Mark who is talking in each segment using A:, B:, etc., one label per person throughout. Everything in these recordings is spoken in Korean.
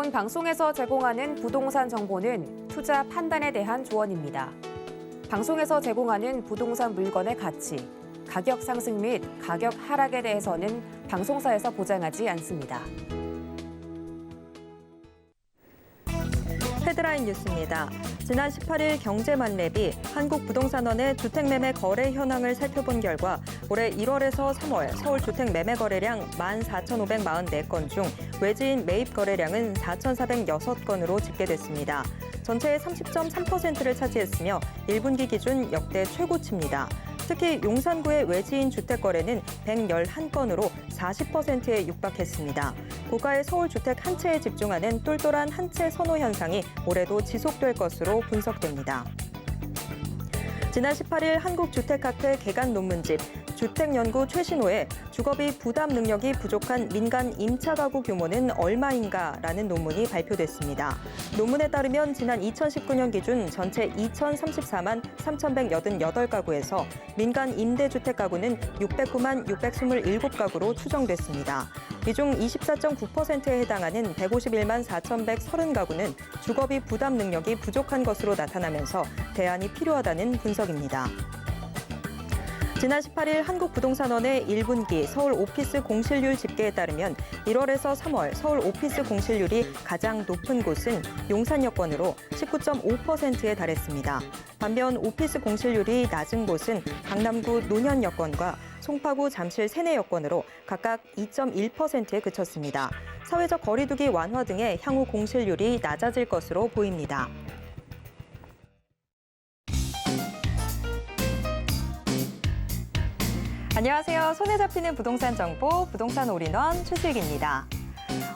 A: 본 방송에서 제공하는 부동산 정보는 투자 판단에 대한 조언입니다. 방송에서 제공하는 부동산 물건의 가치, 가격 상승 및 가격 하락에 대해서는 방송사에서 보장하지 않습니다.
B: 헤드라인 뉴스입니다. 지난 18일 경제만렙이 한국부동산원의 주택매매 거래 현황을 살펴본 결과 올해 1월에서 3월 서울 주택매매 거래량 14,544건 중 외지인 매입 거래량은 4,406건으로 집계됐습니다. 전체의 30.3%를 차지했으며 1분기 기준 역대 최고치입니다. 특히 용산구의 외지인 주택 거래는 111건으로 40%에 육박했습니다. 고가의 서울 주택 한 채에 집중하는 똘똘한 한 채 선호 현상이 올해도 지속될 것으로 분석됩니다. 지난 18일 한국주택학회 개간 논문집 주택연구 최신호에 주거비 부담 능력이 부족한 민간 임차 가구 규모는 얼마인가라는 논문이 발표됐습니다. 논문에 따르면 지난 2019년 기준 전체 2,034만 3,188가구에서 민간 임대주택 가구는 609만 627가구로 추정됐습니다. 이 중 24.9%에 해당하는 151만 4,130가구는 주거비 부담 능력이 부족한 것으로 나타나면서 대안이 필요하다는 분석입니다. 지난 18일 한국부동산원의 1분기 서울 오피스 공실률 집계에 따르면 1월에서 3월 서울 오피스 공실률이 가장 높은 곳은 용산 여건으로 19.5%에 달했습니다. 반면 오피스 공실률이 낮은 곳은 강남구 노년 여건과 송파구 잠실 세내 여건으로 각각 2.1%에 그쳤습니다. 사회적 거리두기 완화 등의 향후 공실률이 낮아질 것으로 보입니다. 안녕하세요. 손에 잡히는 부동산 정보, 부동산 올인원 최슬기입니다.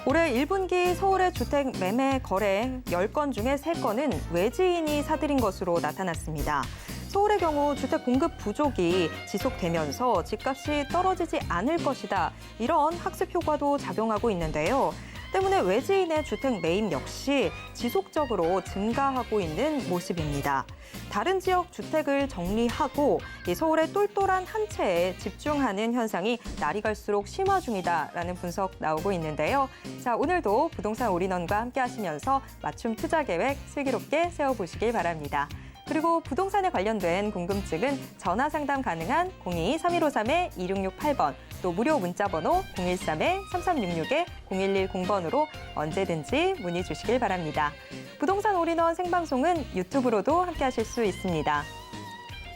B: 올해 1분기 서울의 주택 매매 거래 10건 중에 3건은 외지인이 사들인 것으로 나타났습니다. 서울의 경우 주택 공급 부족이 지속되면서 집값이 떨어지지 않을 것이다. 이런 학습 효과도 작용하고 있는데요. 때문에 외지인의 주택 매입 역시 지속적으로 증가하고 있는 모습입니다. 다른 지역 주택을 정리하고 서울의 똘똘한 한 채에 집중하는 현상이 날이 갈수록 심화 중이다라는 분석 나오고 있는데요. 자, 오늘도 부동산 올인원과 함께 하시면서 맞춤 투자 계획 슬기롭게 세워보시길 바랍니다. 그리고 부동산에 관련된 궁금증은 전화 상담 가능한 02-3153-2668번, 또 무료 문자번호 013-3366-0110번으로 언제든지 문의 주시길 바랍니다. 부동산 올인원 생방송은 유튜브로도 함께 하실 수 있습니다.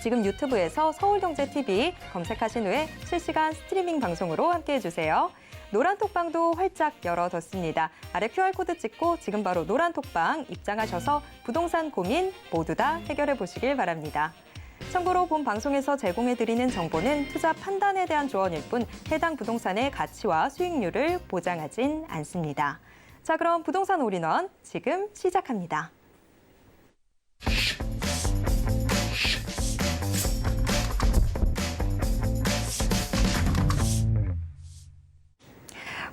B: 지금 유튜브에서 서울경제TV 검색하신 후에 실시간 스트리밍 방송으로 함께 해주세요. 노란톡방도 활짝 열어뒀습니다. 아래 QR코드 찍고 지금 바로 노란톡방 입장하셔서 부동산 고민 모두 다 해결해 보시길 바랍니다. 참고로 본 방송에서 제공해드리는 정보는 투자 판단에 대한 조언일 뿐 해당 부동산의 가치와 수익률을 보장하진 않습니다. 자, 그럼 부동산 올인원 지금 시작합니다.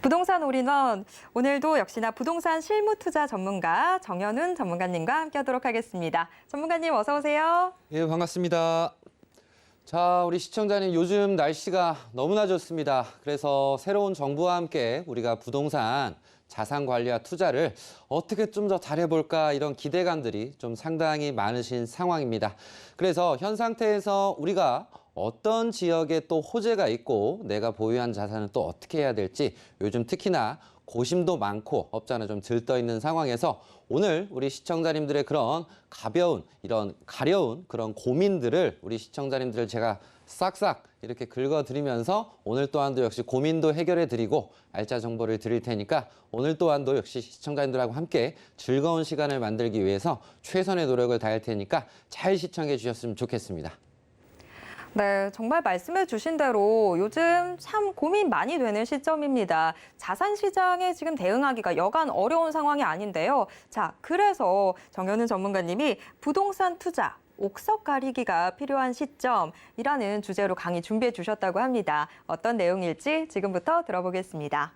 B: 부동산 올인원, 오늘도 역시나 부동산 실무 투자 전문가 정현훈 전문가님과 함께하도록 하겠습니다. 전문가님 어서 오세요.
C: 예, 반갑습니다. 자, 우리 시청자님 요즘 날씨가 너무나 좋습니다. 그래서 새로운 정부와 함께 우리가 부동산 자산 관리와 투자를 어떻게 좀 더 잘해볼까 이런 기대감들이 좀 상당히 많으신 상황입니다. 그래서 현 상태에서 우리가 어떤 지역에 또 호재가 있고 내가 보유한 자산은 또 어떻게 해야 될지 요즘 특히나 고심도 많고 업자는 좀 들떠있는 상황에서 오늘 우리 시청자님들의 그런 가벼운 이런 가려운 그런 고민들을 우리 시청자님들을 제가 싹싹 이렇게 긁어드리면서 오늘 또한도 역시 고민도 해결해드리고 알짜 정보를 드릴 테니까 오늘 또한도 역시 시청자님들하고 함께 즐거운 시간을 만들기 위해서 최선의 노력을 다할 테니까 잘 시청해 주셨으면 좋겠습니다.
B: 네, 정말 말씀해 주신 대로 요즘 참 고민 많이 되는 시점입니다. 자산 시장에 지금 대응하기가 여간 어려운 상황이 아닌데요. 자, 그래서 정현훈 전문가님이 부동산 투자, 옥석 가리기가 필요한 시점이라는 주제로 강의 준비해 주셨다고 합니다. 어떤 내용일지 지금부터 들어보겠습니다.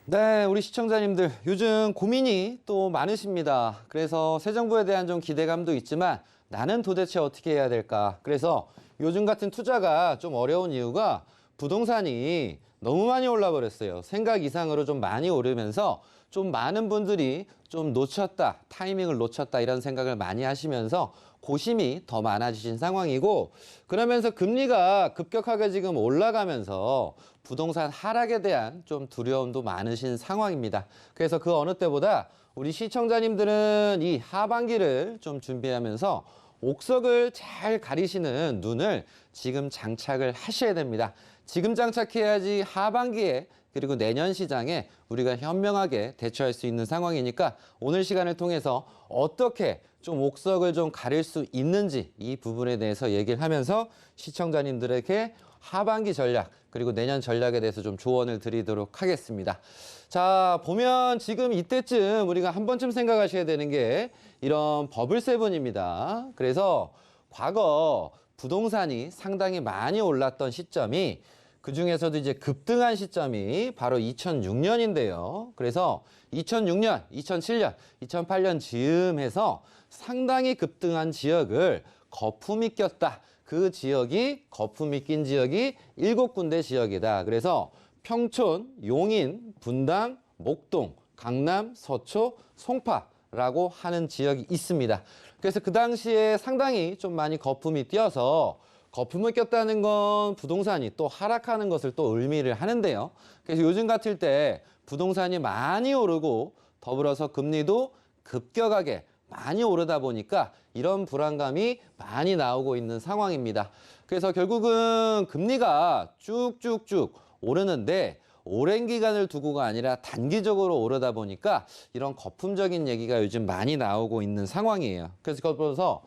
C: 네, 우리 시청자님들 요즘 고민이 또 많으십니다. 그래서 새 정부에 대한 좀 기대감도 있지만 나는 도대체 어떻게 해야 될까? 그래서 요즘 같은 투자가 좀 어려운 이유가 부동산이 너무 많이 올라 버렸어요. 생각 이상으로 좀 많이 오르면서 좀 많은 분들이 좀 놓쳤다, 타이밍을 놓쳤다 이런 생각을 많이 하시면서 고심이 더 많아지신 상황이고, 그러면서 금리가 급격하게 지금 올라가면서 부동산 하락에 대한 좀 두려움도 많으신 상황입니다. 그래서 그 어느 때보다 우리 시청자님들은 이 하반기를 좀 준비하면서 옥석을 잘 가리시는 눈을 지금 장착을 하셔야 됩니다. 지금 장착해야지 하반기에 그리고 내년 시장에 우리가 현명하게 대처할 수 있는 상황이니까 오늘 시간을 통해서 어떻게 좀 옥석을 좀 가릴 수 있는지 이 부분에 대해서 얘기를 하면서 시청자님들에게 하반기 전략 그리고 내년 전략에 대해서 좀 조언을 드리도록 하겠습니다. 자, 보면 지금 이때쯤 우리가 한 번쯤 생각하셔야 되는 게 이런 버블세븐입니다. 그래서 과거 부동산이 상당히 많이 올랐던 시점이 그중에서도 이제 급등한 시점이 바로 2006년인데요. 그래서 2006년, 2007년, 2008년 즈음해서 상당히 급등한 지역을 거품이 꼈다. 그 지역이 거품이 낀 지역이 7군데 지역이다. 그래서 평촌, 용인, 분당, 목동, 강남, 서초, 송파라고 하는 지역이 있습니다. 그래서 그 당시에 상당히 좀 많이 거품이 뛰어서 거품을 꼈다는 건 부동산이 또 하락하는 것을 또 의미를 하는데요. 그래서 요즘 같을 때 부동산이 많이 오르고 더불어서 금리도 급격하게 많이 오르다 보니까 이런 불안감이 많이 나오고 있는 상황입니다. 그래서 결국은 금리가 쭉쭉쭉 오르는데 오랜 기간을 두고가 아니라 단기적으로 오르다 보니까 이런 거품적인 얘기가 요즘 많이 나오고 있는 상황이에요. 그래서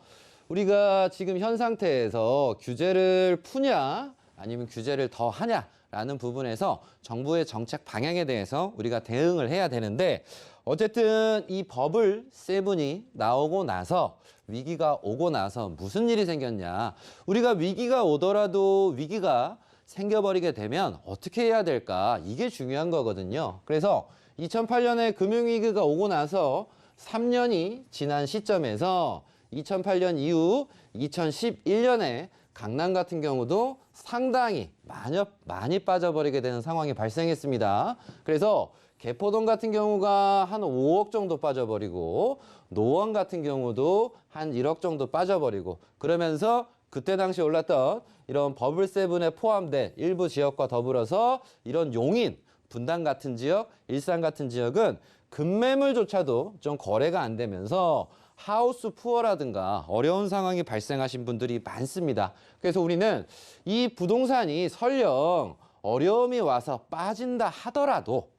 C: 우리가 지금 현 상태에서 규제를 푸냐 아니면 규제를 더 하냐라는 부분에서 정부의 정책 방향에 대해서 우리가 대응을 해야 되는데, 어쨌든 이 버블 세븐이 나오고 나서 위기가 오고 나서 무슨 일이 생겼냐. 우리가 위기가 오더라도 위기가 생겨버리게 되면 어떻게 해야 될까? 이게 중요한 거거든요. 그래서 2008년에 금융위기가 오고 나서 3년이 지난 시점에서 2008년 이후 2011년에 강남 같은 경우도 상당히 많이 빠져버리게 되는 상황이 발생했습니다. 그래서 개포동 같은 경우가 한 5억 정도 빠져버리고 노원 같은 경우도 한 1억 정도 빠져버리고, 그러면서 그때 당시 올랐던 이런 버블세븐에 포함된 일부 지역과 더불어서 이런 용인, 분당 같은 지역, 일산 같은 지역은 급매물조차도 좀 거래가 안 되면서 하우스 푸어라든가 어려운 상황이 발생하신 분들이 많습니다. 그래서 우리는 이 부동산이 설령 어려움이 와서 빠진다라고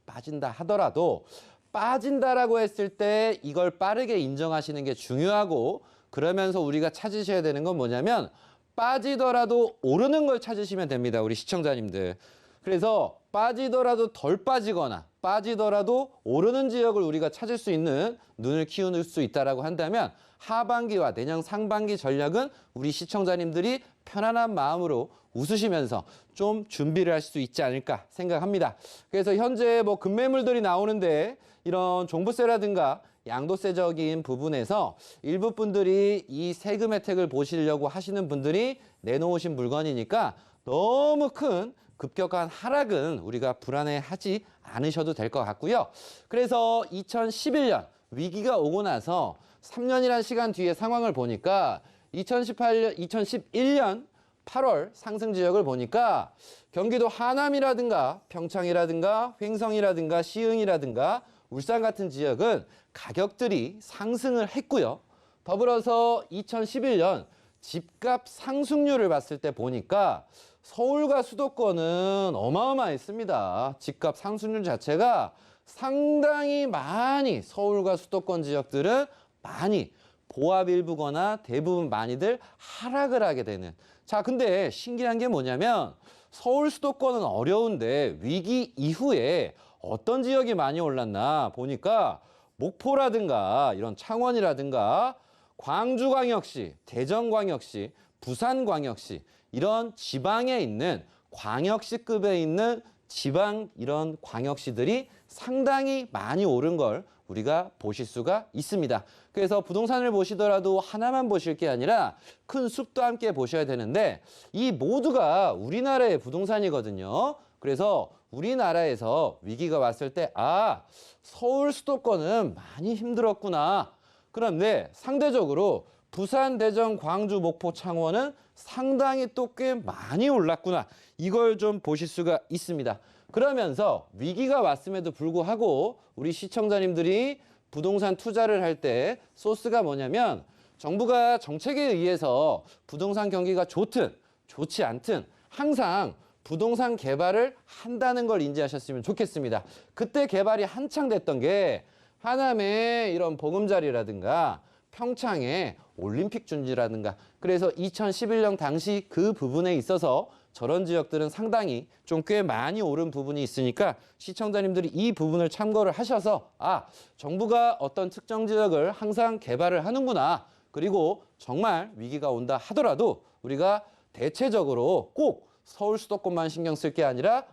C: 했을 때 이걸 빠르게 인정하시는 게 중요하고, 그러면서 우리가 찾으셔야 되는 건 뭐냐면 빠지더라도 오르는 걸 찾으시면 됩니다. 우리 시청자님들. 그래서 빠지더라도 덜 빠지거나 빠지더라도 오르는 지역을 우리가 찾을 수 있는 눈을 키울 수 있다라고 한다면 하반기와 내년 상반기 전략은 우리 시청자님들이 편안한 마음으로 웃으시면서 좀 준비를 할 수 있지 않을까 생각합니다. 그래서 현재 뭐 급매물들이 나오는데 이런 종부세라든가 양도세적인 부분에서 일부 분들이 이 세금 혜택을 보시려고 하시는 분들이 내놓으신 물건이니까 너무 큰 급격한 하락은 우리가 불안해하지 않으셔도 될 것 같고요. 그래서 2011년 위기가 오고 나서 3년이라는 시간 뒤에 상황을 보니까 2011년 8월 상승 지역을 보니까 경기도 하남이라든가 평창이라든가 횡성이라든가 시흥이라든가 울산 같은 지역은 가격들이 상승을 했고요. 더불어서 2011년 집값 상승률을 봤을 때 보니까 서울과 수도권은 어마어마했습니다. 집값 상승률 자체가 상당히 많이 서울과 수도권 지역들은 많이 보합 일부거나 대부분 많이들 하락을 하게 되는. 자, 근데 신기한 게 뭐냐면 서울 수도권은 어려운데 위기 이후에 어떤 지역이 많이 올랐나 보니까 목포라든가 이런 창원이라든가 광주광역시, 대전광역시, 부산광역시 이런 지방에 있는 광역시급에 있는 지방 이런 광역시들이 상당히 많이 오른 걸 우리가 보실 수가 있습니다. 그래서 부동산을 보시더라도 하나만 보실 게 아니라 큰 숲도 함께 보셔야 되는데 이 모두가 우리나라의 부동산이거든요. 그래서 우리나라에서 위기가 왔을 때 서울 수도권은 많이 힘들었구나. 그런데 상대적으로 부산, 대전, 광주, 목포, 창원은 상당히 또 꽤 많이 올랐구나. 이걸 좀 보실 수가 있습니다. 그러면서 위기가 왔음에도 불구하고 우리 시청자님들이 부동산 투자를 할 때 소스가 뭐냐면 정부가 정책에 의해서 부동산 경기가 좋든 좋지 않든 항상 부동산 개발을 한다는 걸 인지하셨으면 좋겠습니다. 그때 개발이 한창 됐던 게 하남의 이런 보금자리라든가 평창의 올림픽 준지라든가 그래서 2011년 당시 그 부분에 있어서 저런 지역들은 상당히 좀 꽤 많이 오른 부분이 있으니까 시청자님들이 이 부분을 참고를 하셔서 정부가 어떤 특정 지역을 항상 개발을 하는구나. 그리고 정말 위기가 온다 하더라도 우리가 대체적으로 꼭 서울 수도권만 신경 쓸 게 아니라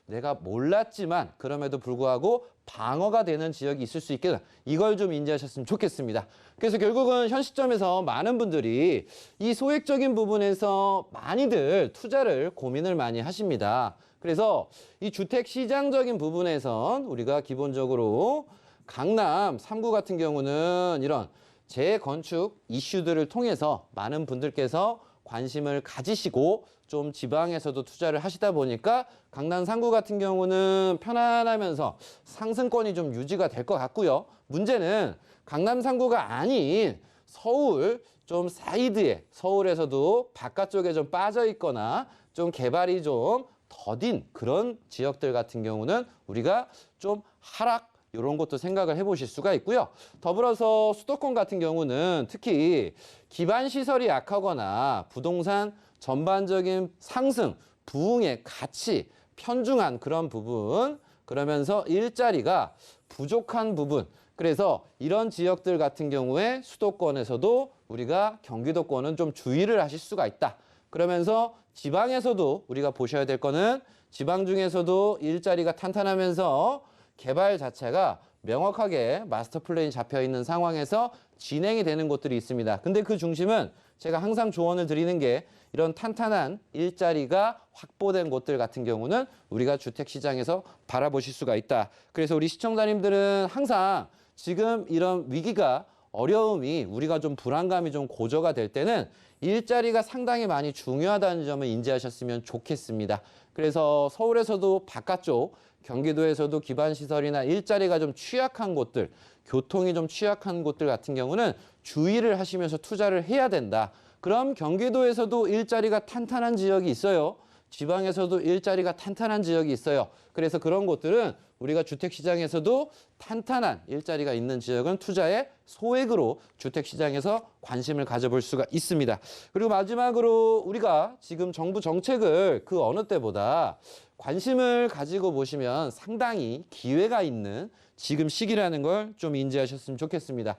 C: 내가 몰랐지만 그럼에도 불구하고 방어가 되는 지역이 있을 수 있겠다. 이걸 좀 인지하셨으면 좋겠습니다. 그래서 결국은 현 시점에서 많은 분들이 이 소액적인 부분에서 많이들 투자를 고민을 많이 하십니다. 그래서 이 주택 시장적인 부분에선 우리가 기본적으로 강남 3구 같은 경우는 이런 재건축 이슈들을 통해서 많은 분들께서 관심을 가지시고 좀 지방에서도 투자를 하시다 보니까 강남 3구 같은 경우는 편안하면서 상승권이 좀 유지가 될 것 같고요. 문제는 강남 3구가 아닌 서울 좀 사이드에 서울에서도 바깥쪽에 좀 빠져 있거나 좀 개발이 좀 더딘 그런 지역들 같은 경우는 우리가 좀 하락 이런 것도 생각을 해보실 수가 있고요. 더불어서 수도권 같은 경우는 특히 기반 시설이 약하거나 부동산 전반적인 상승, 부흥의 가치, 편중한 그런 부분, 그러면서 일자리가 부족한 부분, 그래서 이런 지역들 같은 경우에 수도권에서도 우리가 경기도권은 좀 주의를 하실 수가 있다. 그러면서 지방에서도 우리가 보셔야 될 거는 지방 중에서도 일자리가 탄탄하면서 개발 자체가 명확하게 마스터 플랜이 잡혀 있는 상황에서 진행이 되는 곳들이 있습니다. 근데 그 중심은 제가 항상 조언을 드리는 게 이런 탄탄한 일자리가 확보된 곳들 같은 경우는 우리가 주택시장에서 바라보실 수가 있다. 그래서 우리 시청자님들은 항상 지금 이런 위기가 어려움이 우리가 좀 불안감이 좀 고조가 될 때는 일자리가 상당히 많이 중요하다는 점을 인지하셨으면 좋겠습니다. 그래서 서울에서도 바깥쪽 경기도에서도 기반시설이나 일자리가 좀 취약한 곳들, 교통이 좀 취약한 곳들 같은 경우는 주의를 하시면서 투자를 해야 된다. 그럼 경기도에서도 일자리가 탄탄한 지역이 있어요. 지방에서도 일자리가 탄탄한 지역이 있어요. 그래서 그런 곳들은 우리가 주택시장에서도 탄탄한 일자리가 있는 지역은 투자에 소액으로 주택시장에서 관심을 가져볼 수가 있습니다. 그리고 마지막으로 우리가 지금 정부 정책을 그 어느 때보다 관심을 가지고 보시면 상당히 기회가 있는 지금 시기라는 걸 좀 인지하셨으면 좋겠습니다.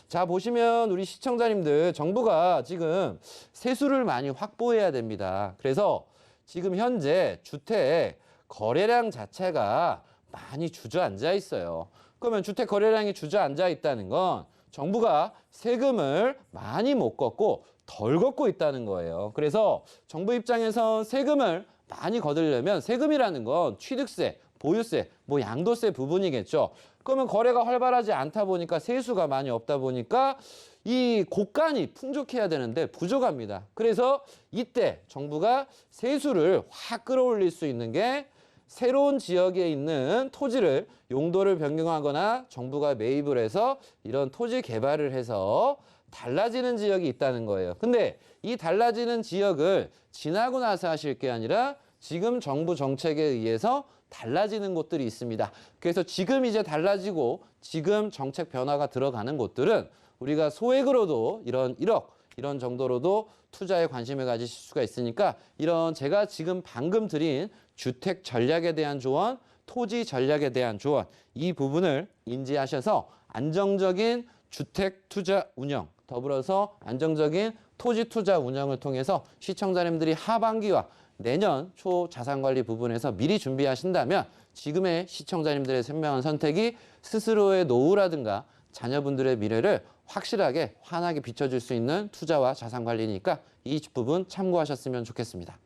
C: 자, 보시면 우리 시청자님들 정부가 지금 세수를 많이 확보해야 됩니다. 그래서 지금 현재 주택 거래량 자체가 많이 주저앉아 있어요. 그러면 주택 거래량이 주저앉아 있다는 건 정부가 세금을 많이 못 걷고 덜 걷고 있다는 거예요. 그래서 정부 입장에서 세금을 많이 거두려면 세금이라는 건 취득세, 보유세, 양도세 부분이겠죠. 그러면 거래가 활발하지 않다 보니까 세수가 많이 없다 보니까 이 곳간이 풍족해야 되는데 부족합니다. 그래서 이때 정부가 세수를 확 끌어올릴 수 있는 게 새로운 지역에 있는 토지를 용도를 변경하거나 정부가 매입을 해서 이런 토지 개발을 해서 달라지는 지역이 있다는 거예요. 근데 이 달라지는 지역을 지나고 나서 하실 게 아니라 지금 정부 정책에 의해서 달라지는 곳들이 있습니다. 그래서 지금 이제 달라지고 지금 정책 변화가 들어가는 곳들은 우리가 소액으로도 이런 1억 이런 정도로도 투자에 관심을 가지실 수가 있으니까 이런 제가 지금 방금 드린 주택 전략에 대한 조언, 토지 전략에 대한 조언 이 부분을 인지하셔서 안정적인 주택 투자 운영 더불어서 안정적인 토지 투자 운영을 통해서 시청자님들이 하반기와 내년 초 자산관리 부분에서 미리 준비하신다면 지금의 시청자님들의 현명한 선택이 스스로의 노후라든가 자녀분들의 미래를 확실하게 환하게 비춰줄 수 있는 투자와 자산관리니까 이 부분 참고하셨으면 좋겠습니다.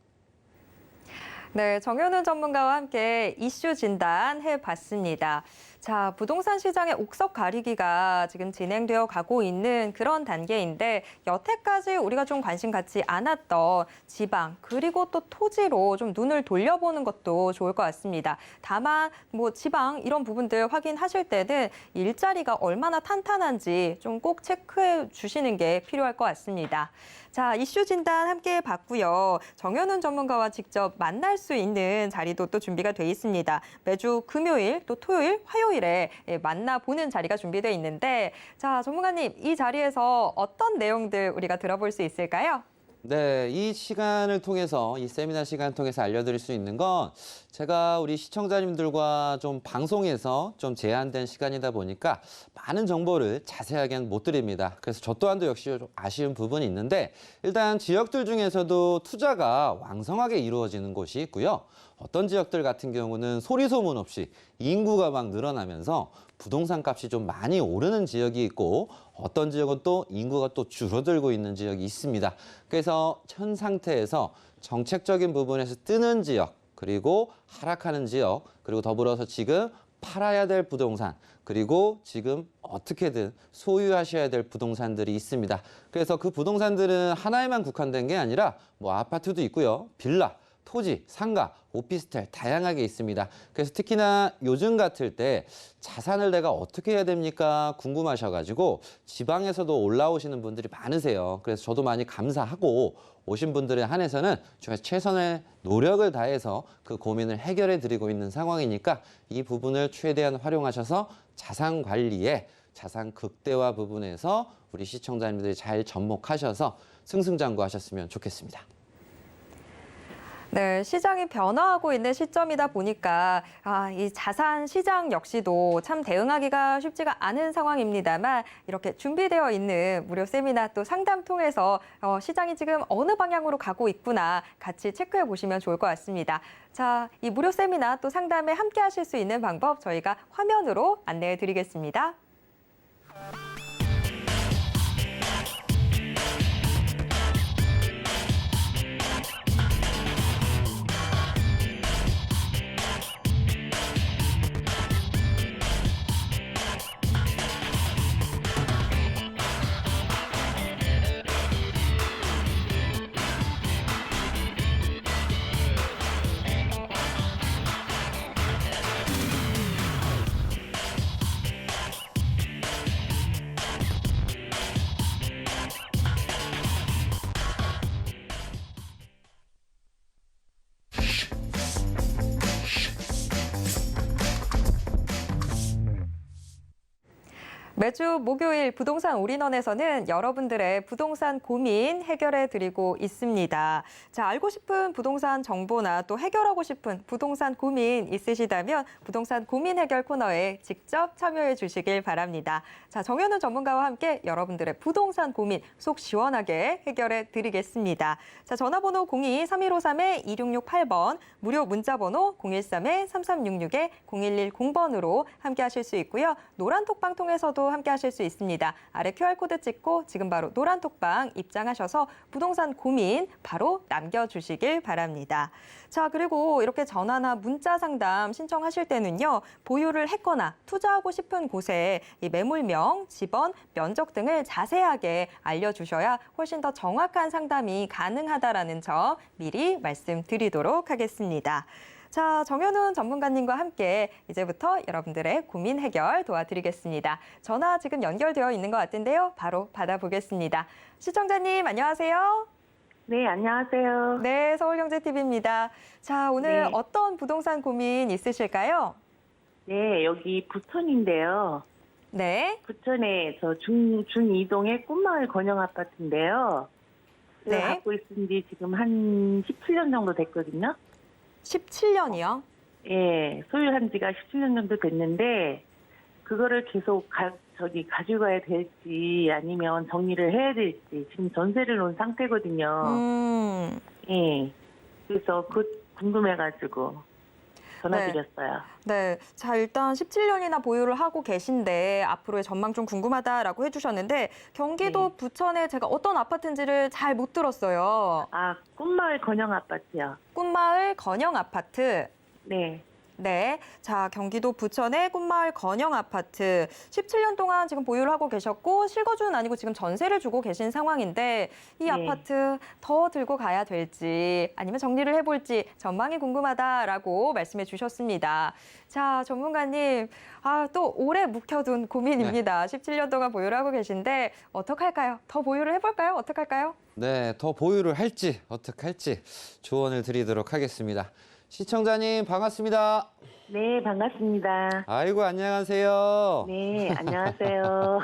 B: 네, 정현우 전문가와 함께 이슈 진단 해봤습니다. 자, 부동산 시장의 옥석 가리기가 지금 진행되어 가고 있는 그런 단계인데 여태까지 우리가 좀 관심 갖지 않았던 지방 그리고 또 토지로 좀 눈을 돌려보는 것도 좋을 것 같습니다. 다만 뭐 지방 이런 부분들 확인하실 때는 일자리가 얼마나 탄탄한지 좀 꼭 체크해 주시는 게 필요할 것 같습니다. 자, 이슈 진단 함께 봤고요. 정현훈 전문가와 직접 만날 수 있는 자리도 또 준비가 돼 있습니다. 매주 금요일 또 토요일, 화요일에 만나보는 자리가 준비돼 있는데 자, 전문가님 이 자리에서 어떤 내용들 우리가 들어볼 수 있을까요?
C: 네, 이 시간을 통해서, 이 세미나 시간을 통해서 알려드릴 수 있는 건 제가 우리 시청자님들과 좀 방송에서 좀 제한된 시간이다 보니까 많은 정보를 자세하게는 못 드립니다. 그래서 저 또한도 역시 좀 아쉬운 부분이 있는데 일단 지역들 중에서도 투자가 왕성하게 이루어지는 곳이 있고요. 어떤 지역들 같은 경우는 소리 소문 없이 인구가 막 늘어나면서 부동산 값이 좀 많이 오르는 지역이 있고 어떤 지역은 또 인구가 또 줄어들고 있는 지역이 있습니다. 그래서 현 상태에서 정책적인 부분에서 뜨는 지역, 그리고 하락하는 지역, 그리고 더불어서 지금 팔아야 될 부동산, 그리고 지금 어떻게든 소유하셔야 될 부동산들이 있습니다. 그래서 그 부동산들은 하나에만 국한된 게 아니라 뭐 아파트도 있고요, 빌라, 토지, 상가, 오피스텔 다양하게 있습니다. 그래서 특히나 요즘 같을 때 자산을 내가 어떻게 해야 됩니까? 궁금하셔가지고 지방에서도 올라오시는 분들이 많으세요. 그래서 저도 많이 감사하고 오신 분들에 한해서는 제가 최선의 노력을 다해서 그 고민을 해결해 드리고 있는 상황이니까 이 부분을 최대한 활용하셔서 자산 관리에 자산 극대화 부분에서 우리 시청자님들이 잘 접목하셔서 승승장구하셨으면 좋겠습니다.
B: 네, 시장이 변화하고 있는 시점이다 보니까 이 자산 시장 역시도 참 대응하기가 쉽지가 않은 상황입니다만 이렇게 준비되어 있는 무료 세미나 또 상담 통해서 시장이 지금 어느 방향으로 가고 있구나 같이 체크해 보시면 좋을 것 같습니다. 자, 이 무료 세미나 또 상담에 함께 하실 수 있는 방법 저희가 화면으로 안내해 드리겠습니다. 매주 목요일 부동산 올인원에서는 여러분들의 부동산 고민 해결해 드리고 있습니다. 자, 알고 싶은 부동산 정보나 또 해결하고 싶은 부동산 고민 있으시다면 부동산 고민 해결 코너에 직접 참여해 주시길 바랍니다. 자, 정현우 전문가와 함께 여러분들의 부동산 고민 속 시원하게 해결해 드리겠습니다. 자, 전화번호 02-3153-2668번, 무료 문자번호 013-3366-0110번으로 함께 하실 수 있고요. 노란톡방 통해서도 함께 하실 수 있습니다. 아래 QR코드 찍고 지금 바로 노란톡방 입장하셔서 부동산 고민 바로 남겨주시길 바랍니다. 자, 그리고 이렇게 전화나 문자 상담 신청하실 때는요. 보유를 했거나 투자하고 싶은 곳에 이 매물명, 지번, 면적 등을 자세하게 알려주셔야 훨씬 더 정확한 상담이 가능하다라는 점 미리 말씀드리도록 하겠습니다. 자, 정현훈 전문가님과 함께 이제부터 여러분들의 고민 해결 도와드리겠습니다. 전화 지금 연결되어 있는 것 같은데요. 바로 받아보겠습니다. 시청자님 안녕하세요.
D: 네, 안녕하세요.
B: 네, 서울경제TV입니다. 자, 오늘
D: 네.
B: 어떤 부동산 고민 있으실까요?
D: 네, 여기 부천인데요.
B: 네.
D: 부천에 저 준이동의 꿈마을 건영 아파트인데요.
B: 네.
D: 갖고 있은 지 지금 한 17년 정도 됐거든요.
B: 17년이요?
D: 예, 소유한 지가 17년 정도 됐는데, 그거를 계속 가지고 가야 될지 아니면 정리를 해야 될지 지금 전세를 놓은 상태거든요. 예. 그래서 궁금해가지고. 전화드렸어요.
B: 네. 자, 일단 17년이나 보유를 하고 계신데 앞으로의 전망 좀 궁금하다라고 해주셨는데 경기도
D: 네.
B: 부천에 제가 어떤 아파트인지를 잘 못 들었어요.
D: 아, 꿈마을 건영 아파트요.
B: 꿈마을 건영 아파트.
D: 네.
B: 네. 자, 경기도 부천의 꿈마을 건영 아파트. 17년 동안 지금 보유를 하고 계셨고 실거주는 아니고 지금 전세를 주고 계신 상황인데 이
D: 네.
B: 아파트 더 들고 가야 될지 아니면 정리를 해볼지 전망이 궁금하다라고 말씀해 주셨습니다. 자, 전문가님. 또 오래 묵혀둔 고민입니다. 17년 동안 보유를 하고 계신데 어떡할까요? 더 보유를 해볼까요? 어떡할까요?
C: 네, 더 보유를 할지 어떻게 할지 조언을 드리도록 하겠습니다. 시청자님 반갑습니다.
D: 네, 반갑습니다.
C: 아이고 안녕하세요.
D: 네, 안녕하세요.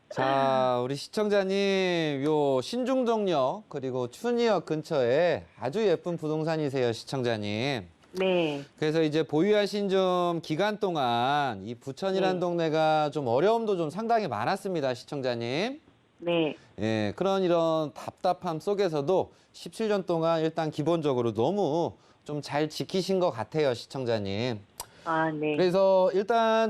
C: 자, 우리 시청자님 요 신중동역 그리고 춘희역 근처에 아주 예쁜 부동산이세요, 시청자님.
D: 네,
C: 그래서 이제 보유하신 좀 기간 동안 이 부천이라는
D: 네.
C: 동네가 좀 어려움도 좀 상당히 많았습니다, 시청자님.
D: 네,
C: 예, 이런 답답함 속에서도 17년 동안 일단 기본적으로 너무 좀 잘 지키신 것 같아요, 시청자님.
D: 아, 네.
C: 그래서 제가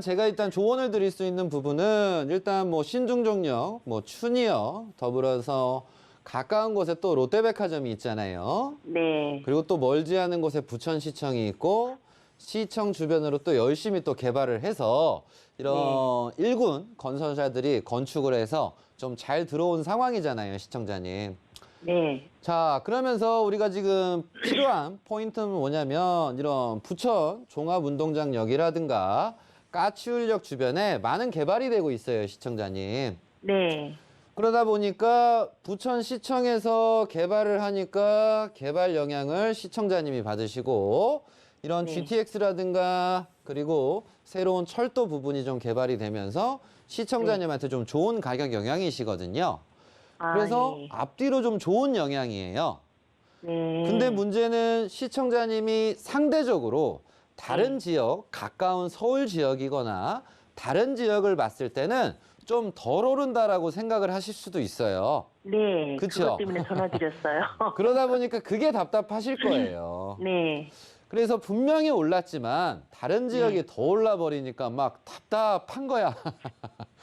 C: 조언을 드릴 수 있는 부분은 일단 뭐 신중종역, 뭐 춘희역, 더불어서 가까운 곳에 또 롯데백화점이 있잖아요.
D: 네,
C: 그리고 또 멀지 않은 곳에 부천시청이 있고 시청 주변으로 또 열심히 또 개발을 해서 이런 일군 건설사들이 건축을 해서 좀 잘 들어온 상황이잖아요, 시청자님.
D: 네,
C: 자, 그러면서 우리가 지금 필요한 포인트는 뭐냐면 이런 부천 종합운동장역이라든가 까치울역 주변에 많은 개발이 되고 있어요, 시청자님.
D: 네,
C: 그러다 보니까 부천시청에서 개발을 하니까 개발 영향을 시청자님이 받으시고 이런
D: 네.
C: GTX라든가 그리고 새로운 철도 부분이 좀 개발이 되면서 시청자님한테 좀 좋은 가격 영향이시거든요.
D: 아,
C: 그래서
D: 예.
C: 앞뒤로 좀 좋은 영향이에요.
D: 네.
C: 근데 문제는 시청자님이 상대적으로 다른 지역, 가까운 서울 지역이거나 다른 지역을 봤을 때는 좀 덜 오른다라고 생각을 하실 수도 있어요.
D: 네,
C: 그쵸?
D: 그것 때문에 전화드렸어요.
C: 그러다 보니까 그게 답답하실 거예요.
D: 네,
C: 그래서 분명히 올랐지만 다른 지역이 더 올라버리니까 막 답답한 거야.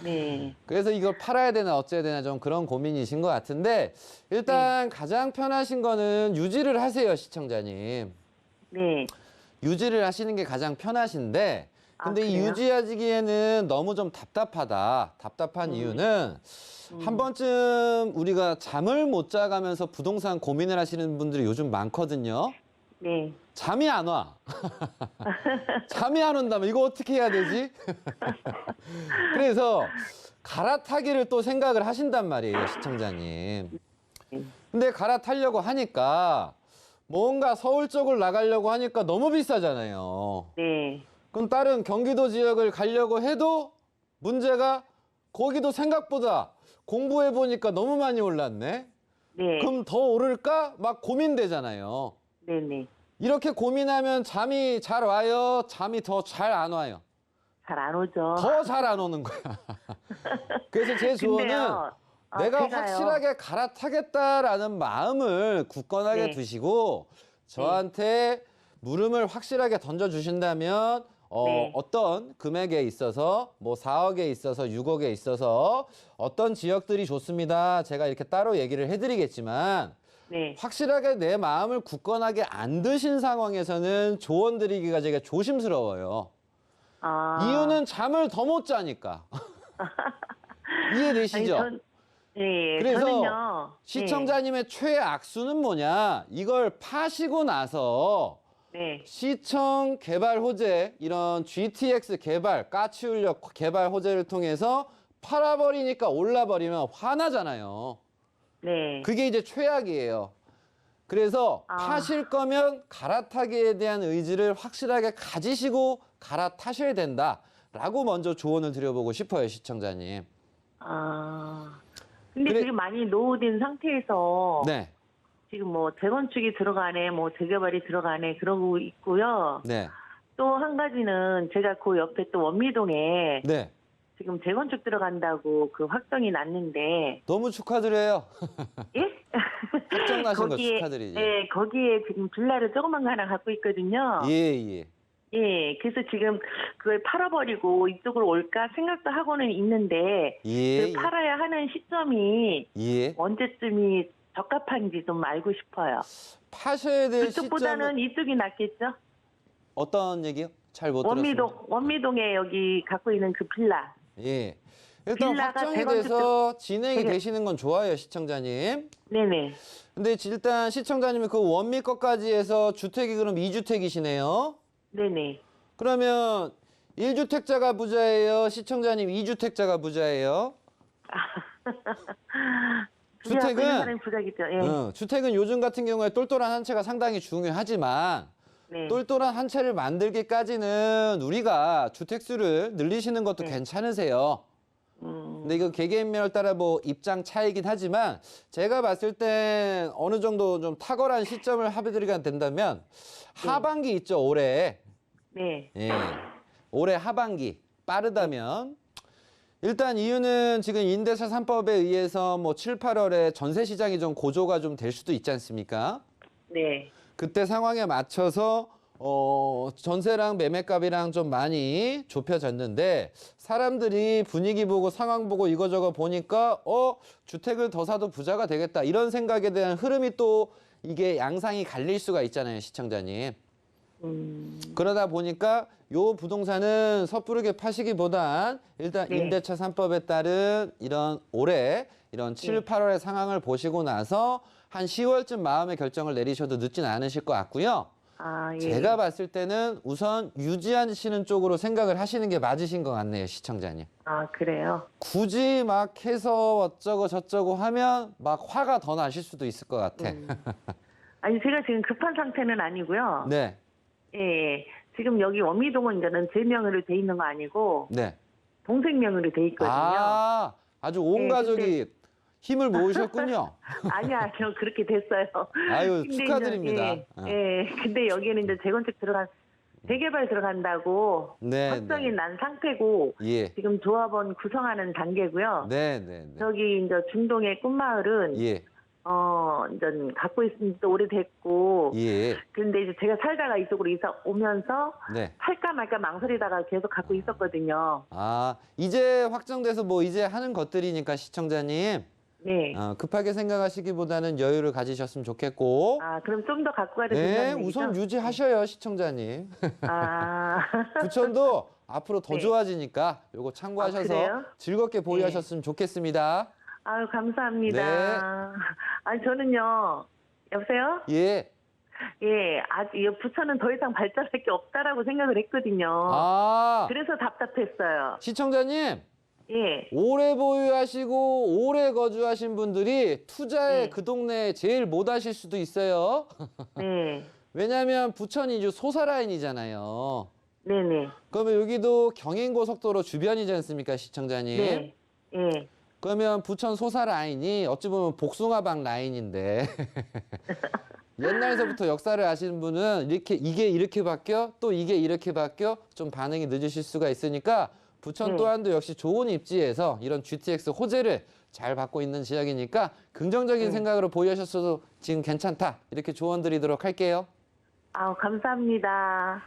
D: 네,
C: 그래서 이걸 팔아야 되나 어째야 되나 좀 그런 고민이신 것 같은데 일단 가장 편하신 거는 유지를 하세요, 시청자님.
D: 네.
C: 유지를 하시는 게 가장 편하신데 근데 이
D: 그래요?
C: 유지하기에는 너무 좀 답답하다. 답답한 이유는 한 번쯤 우리가 잠을 못 자가면서 부동산 고민을 하시는 분들이 요즘 많거든요.
D: 네,
C: 잠이 안 와. 잠이 안 온다면 이거 어떻게 해야 되지? 그래서 갈아타기를 또 생각을 하신단 말이에요, 시청자님. 근데 갈아타려고 하니까 뭔가 서울 쪽을 나가려고 하니까 너무 비싸잖아요.
D: 네,
C: 그럼 다른 경기도 지역을 가려고 해도 문제가 거기도 생각보다 공부해 보니까 너무 많이 올랐네.
D: 네,
C: 그럼 더 오를까? 막 고민되잖아요.
D: 네, 네.
C: 이렇게 고민하면 잠이 잘 와요? 잠이 더 잘 안 와요?
D: 잘 안 오죠.
C: 더 잘 안 오는 거야. 그래서 제 조언은
D: 근데요,
C: 내가
D: 제가요.
C: 확실하게 갈아타겠다라는 마음을 굳건하게
D: 네.
C: 두시고 저한테 물음을 확실하게 던져주신다면
D: 네.
C: 어떤 금액에 있어서 뭐 4억에 있어서 6억에 있어서 어떤 지역들이 좋습니다. 제가 이렇게 따로 얘기를 해드리겠지만
D: 네.
C: 확실하게 내 마음을 굳건하게 안 드신 상황에서는 조언 드리기가 되게 조심스러워요.
D: 아.
C: 이유는 잠을 더 못 자니까. 이해되시죠?
D: 아니, 예,
C: 그래서
D: 저는요.
C: 시청자님의 최악수는 뭐냐? 이걸 파시고 나서
D: 네.
C: 시청 개발 호재, 이런 GTX 개발, 까치울역 개발 호재를 통해서 팔아버리니까 올라버리면 화나잖아요.
D: 네.
C: 그게 이제 최악이에요. 그래서
D: 아.
C: 파실 거면 갈아타기에 대한 의지를 확실하게 가지시고 갈아타셔야 된다라고 먼저 조언을 드려보고 싶어요, 시청자님.
D: 아. 근데
C: 그래-
D: 지금 많이 노후된 상태에서
C: 네,
D: 지금 뭐 재건축이 들어가네, 뭐 재개발이 들어가네 그러고 있고요.
C: 네,
D: 또 한 가지는 제가 그 옆에 또 원미동에
C: 네.
D: 지금 재건축 들어간다고 그 확정이 났는데,
C: 너무 축하드려요.
D: 예?
C: 확정 나신 거 축하드리죠.
D: 네, 거기에 지금 빌라를 조그만 거 하나 갖고 있거든요.
C: 예, 예.
D: 예, 그래서 지금 그걸 팔아버리고 이쪽으로 올까 생각도 하고는 있는데
C: 예,
D: 그 팔아야 하는 시점이
C: 예.
D: 언제쯤이 적합한지 좀 알고 싶어요.
C: 파셔야 될
D: 그쪽보다는
C: 시점은
D: 이쪽이 낫겠죠?
C: 어떤 얘기요? 잘 못 들었습니다.
D: 원미동에 여기 갖고 있는 그 빌라.
C: 예. 일단
D: 빌라가
C: 확정이
D: 재건축
C: 돼서 진행이
D: 되게-
C: 되시는 건 좋아요, 시청자님.
D: 네네.
C: 근데 일단 시청자님이 그 원미 것까지 해서 주택이 그럼 2주택이시네요.
D: 네네.
C: 그러면 1주택자가 부자예요? 시청자님 2주택자가 부자예요? 주택은-
D: 사람이 부자겠죠. 예.
C: 주택은 요즘 같은 경우에 똘똘한 한 채가 상당히 중요하지만
D: 네.
C: 똘똘한 한 채를 만들기까지는 우리가 주택수를 늘리시는 것도
D: 네.
C: 괜찮으세요. 근데 이거 개개인별 따라 뭐 입장 차이긴 하지만 제가 봤을 땐 어느 정도 좀 탁월한 시점을 합의드리게 된다면 하반기 있죠, 올해.
D: 네.
C: 예. 올해 하반기 빠르다면 일단 이유는 지금 임대차 3법에 의해서 뭐 7, 8월에 전세 시장이 좀 고조가 좀 될 수도 있지 않습니까?
D: 네.
C: 그때 상황에 맞춰서 전세랑 매매값이랑 좀 많이 좁혀졌는데 사람들이 분위기 보고 상황 보고 이거저거 보니까 주택을 더 사도 부자가 되겠다 이런 생각에 대한 흐름이 또 이게 양상이 갈릴 수가 있잖아요, 시청자님. 그러다 보니까 요 부동산은 섣부르게 파시기보단 일단
D: 네.
C: 임대차 3법에 따른 이런 올해 이런 7,
D: 네.
C: 8월의 상황을 보시고 나서 한 10월쯤 마음의 결정을 내리셔도 늦진 않으실 것 같고요.
D: 아, 예.
C: 제가 봤을 때는 우선 유지하시는 쪽으로 생각을 하시는 게 맞으신 것 같네요, 시청자님.
D: 아, 그래요?
C: 굳이 막 해서 어쩌고 저쩌고 하면 막 화가 더 나실 수도 있을 것 같아.
D: 아니, 제가 지금 급한 상태는 아니고요.
C: 네,
D: 예. 지금 여기 원미동은 이제는 제 명의로 돼 있는 거 아니고
C: 네.
D: 동생 명의로 돼 있거든요.
C: 아주 온
D: 네,
C: 가족이 힘을 모으셨군요.
D: 아니요, 그렇게 됐어요.
C: 아유,
D: 근데
C: 축하드립니다.
D: 이제, 근데 여기는 이제 재건축 재개발 들어간다고
C: 네,
D: 확정이
C: 네.
D: 난 상태고
C: 예,
D: 지금 조합원 구성하는 단계고요.
C: 네, 네, 네.
D: 저기 이제 중동의 꿈마을은
C: 예,
D: 이제 갖고 있은 지도 오래됐고
C: 예,
D: 근데 이제 제가 살다가 이쪽으로 이사 오면서
C: 네.
D: 팔까 말까 망설이다가 계속 갖고 있었거든요.
C: 이제 확정돼서 뭐 이제 하는 것들이니까 시청자님
D: 네.
C: 급하게 생각하시기보다는 여유를 가지셨으면 좋겠고.
D: 그럼 좀 더 갖고 가야
C: 네,
D: 된다는 얘기죠?
C: 우선 유지하셔요, 시청자님.
D: 아,
C: 부천도 앞으로 더
D: 네.
C: 좋아지니까 요거 참고하셔서
D: 그래요?
C: 즐겁게 보유하셨으면 좋겠습니다.
D: 아유, 감사합니다.
C: 네.
D: 아니, 저는요, 여보세요?
C: 예.
D: 예, 이 부천은 더 이상 발전할 게 없다라고 생각을 했거든요. 그래서 답답했어요.
C: 시청자님.
D: 예,
C: 오래 보유하시고 오래 거주하신 분들이 투자에
D: 네.
C: 그 동네에 제일 못 하실 수도 있어요.
D: 네,
C: 왜냐하면 부천이 이제 소사라인이잖아요.
D: 네네.
C: 그러면 여기도 경인고속도로 주변이지 않습니까, 시청자님?
D: 네, 예.
C: 그러면 부천 소사라인이 어찌 보면 복숭아방 라인인데 옛날서부터 역사를 아시는 분은 이게 이렇게 바뀌어 또 이게 이렇게 바뀌어 좀 반응이 늦으실 수가 있으니까 부천
D: 네.
C: 또한도 역시 좋은 입지에서 이런 GTX 호재를 잘 받고 있는 지역이니까 긍정적인 생각으로 보유하셨어도 지금 괜찮다 이렇게 조언 드리도록 할게요.
D: 아우, 감사합니다.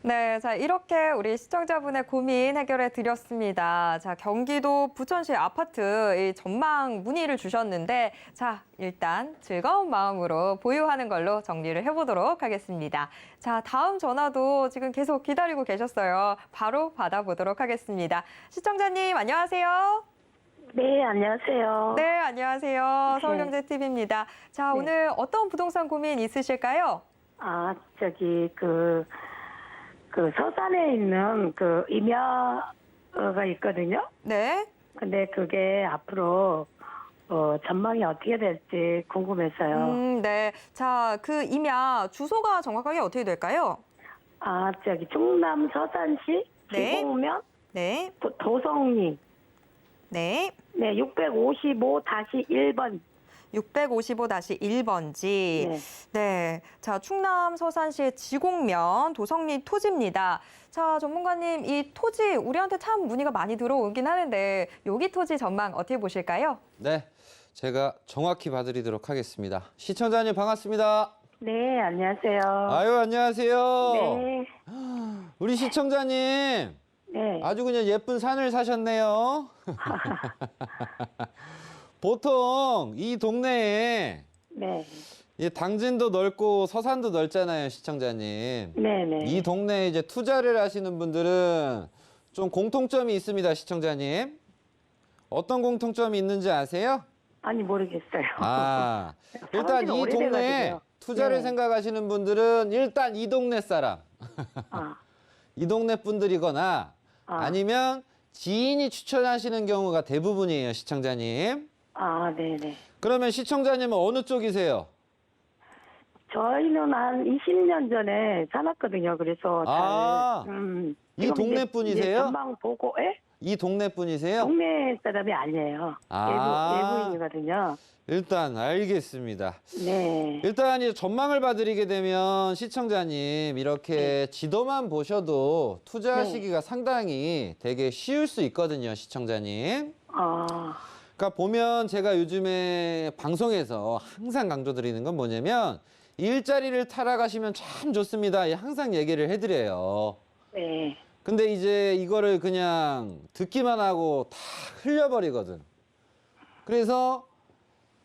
B: 네, 자, 이렇게 우리 시청자분의 고민 해결해 드렸습니다. 자, 경기도 부천시 아파트 이 전망 문의를 주셨는데, 자, 일단 즐거운 마음으로 보유하는 걸로 정리를 해보도록 하겠습니다. 자, 다음 전화도 지금 계속 기다리고 계셨어요. 바로 받아보도록 하겠습니다. 시청자님, 안녕하세요.
E: 네, 안녕하세요.
B: 네, 안녕하세요. 서울경제TV입니다. 자,
E: 네.
B: 오늘 어떤 부동산 고민 있으실까요?
E: 그 서산에 있는 그 임야가 있거든요.
B: 네.
E: 근데 그게 앞으로 전망이 어떻게 될지 궁금해서요.
B: 네. 자, 그 임야 주소가 정확하게 어떻게 될까요?
E: 충남 서산시
B: 네.
E: 지곡면
B: 네.
E: 도성리
B: 네.
E: 네, 655-1번.
B: 655-1번지.
E: 네.
B: 네. 자, 충남 서산시의 지곡면 도성리 토지입니다. 자, 전문가님, 이 토지 우리한테 참 문의가 많이 들어오긴 하는데 여기 토지 전망 어떻게 보실까요?
C: 네, 제가 정확히 봐드리도록 하겠습니다. 시청자님 반갑습니다.
E: 네, 안녕하세요.
C: 아유, 안녕하세요.
E: 네,
C: 우리 시청자님,
E: 네.
C: 아주 그냥 예쁜 산을 사셨네요. 보통 이 동네에
E: 네,
C: 당진도 넓고 서산도 넓잖아요, 시청자님.
E: 네, 네.
C: 이 동네에 이제 투자를 하시는 분들은 좀 공통점이 있습니다, 시청자님. 어떤 공통점이 있는지 아세요?
E: 아니, 모르겠어요.
C: 아, 일단
E: 사람들이
C: 이 동네에
E: 오래돼가지고요.
C: 투자를
E: 네.
C: 생각하시는 분들은 일단 이 동네 사람,
E: 아,
C: 이 동네 분들이거나 아니면 지인이 추천하시는 경우가 대부분이에요, 시청자님.
E: 네, 네.
C: 그러면 시청자님은 어느 쪽이세요?
E: 저희는 한 20년 전에 살았거든요. 그래서
C: 아, 이
E: 지금
C: 동네
E: 이제
C: 분이세요?
E: 전망 보고,
C: 이 동네 분이세요?
E: 동네 사람이 아니에요. 외부인이거든요.
C: 일단 알겠습니다.
E: 네,
C: 일단 이제 전망을 봐드리게 되면 시청자님 이렇게 지도만 보셔도 투자하시기가 상당히 되게 쉬울 수 있거든요, 시청자님. 그러니까 보면 제가 요즘에 방송에서 항상 강조드리는 건 뭐냐면 일자리를 타락하시면 참 좋습니다. 항상 얘기를 해드려요.
E: 네,
C: 근데 이제 이거를 그냥 듣기만 하고 다 흘려버리거든. 그래서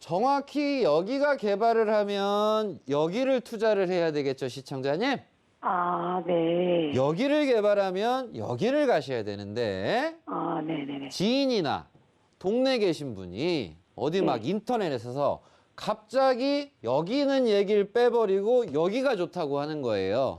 C: 정확히 여기가 개발을 하면 여기를 투자를 해야 되겠죠, 시청자님?
E: 네.
C: 여기를 개발하면 여기를 가셔야 되는데
E: 네, 네, 네.
C: 지인이나 동네 계신 분이 어디 막 인터넷에서 갑자기 여기는 얘기를 빼버리고 여기가 좋다고 하는 거예요.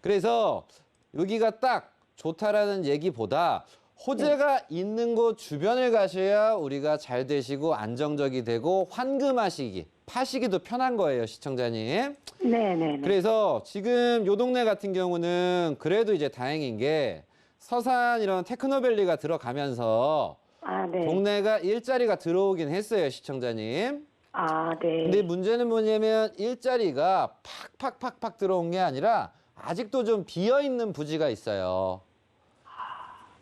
C: 그래서 여기가 딱 좋다라는 얘기보다 호재가 있는 곳 주변을 가셔야 우리가 잘 되시고 안정적이 되고 환금하시기, 파시기도 편한 거예요, 시청자님.
E: 네, 네, 네.
C: 그래서 지금 요 동네 같은 경우는 그래도 이제 다행인 게 서산 이런 테크노밸리가 들어가면서
E: 네.
C: 동네가 일자리가 들어오긴 했어요, 시청자님.
E: 네.
C: 근데 문제는 뭐냐면 일자리가 팍팍팍팍 들어온 게 아니라 아직도 좀 비어있는 부지가 있어요.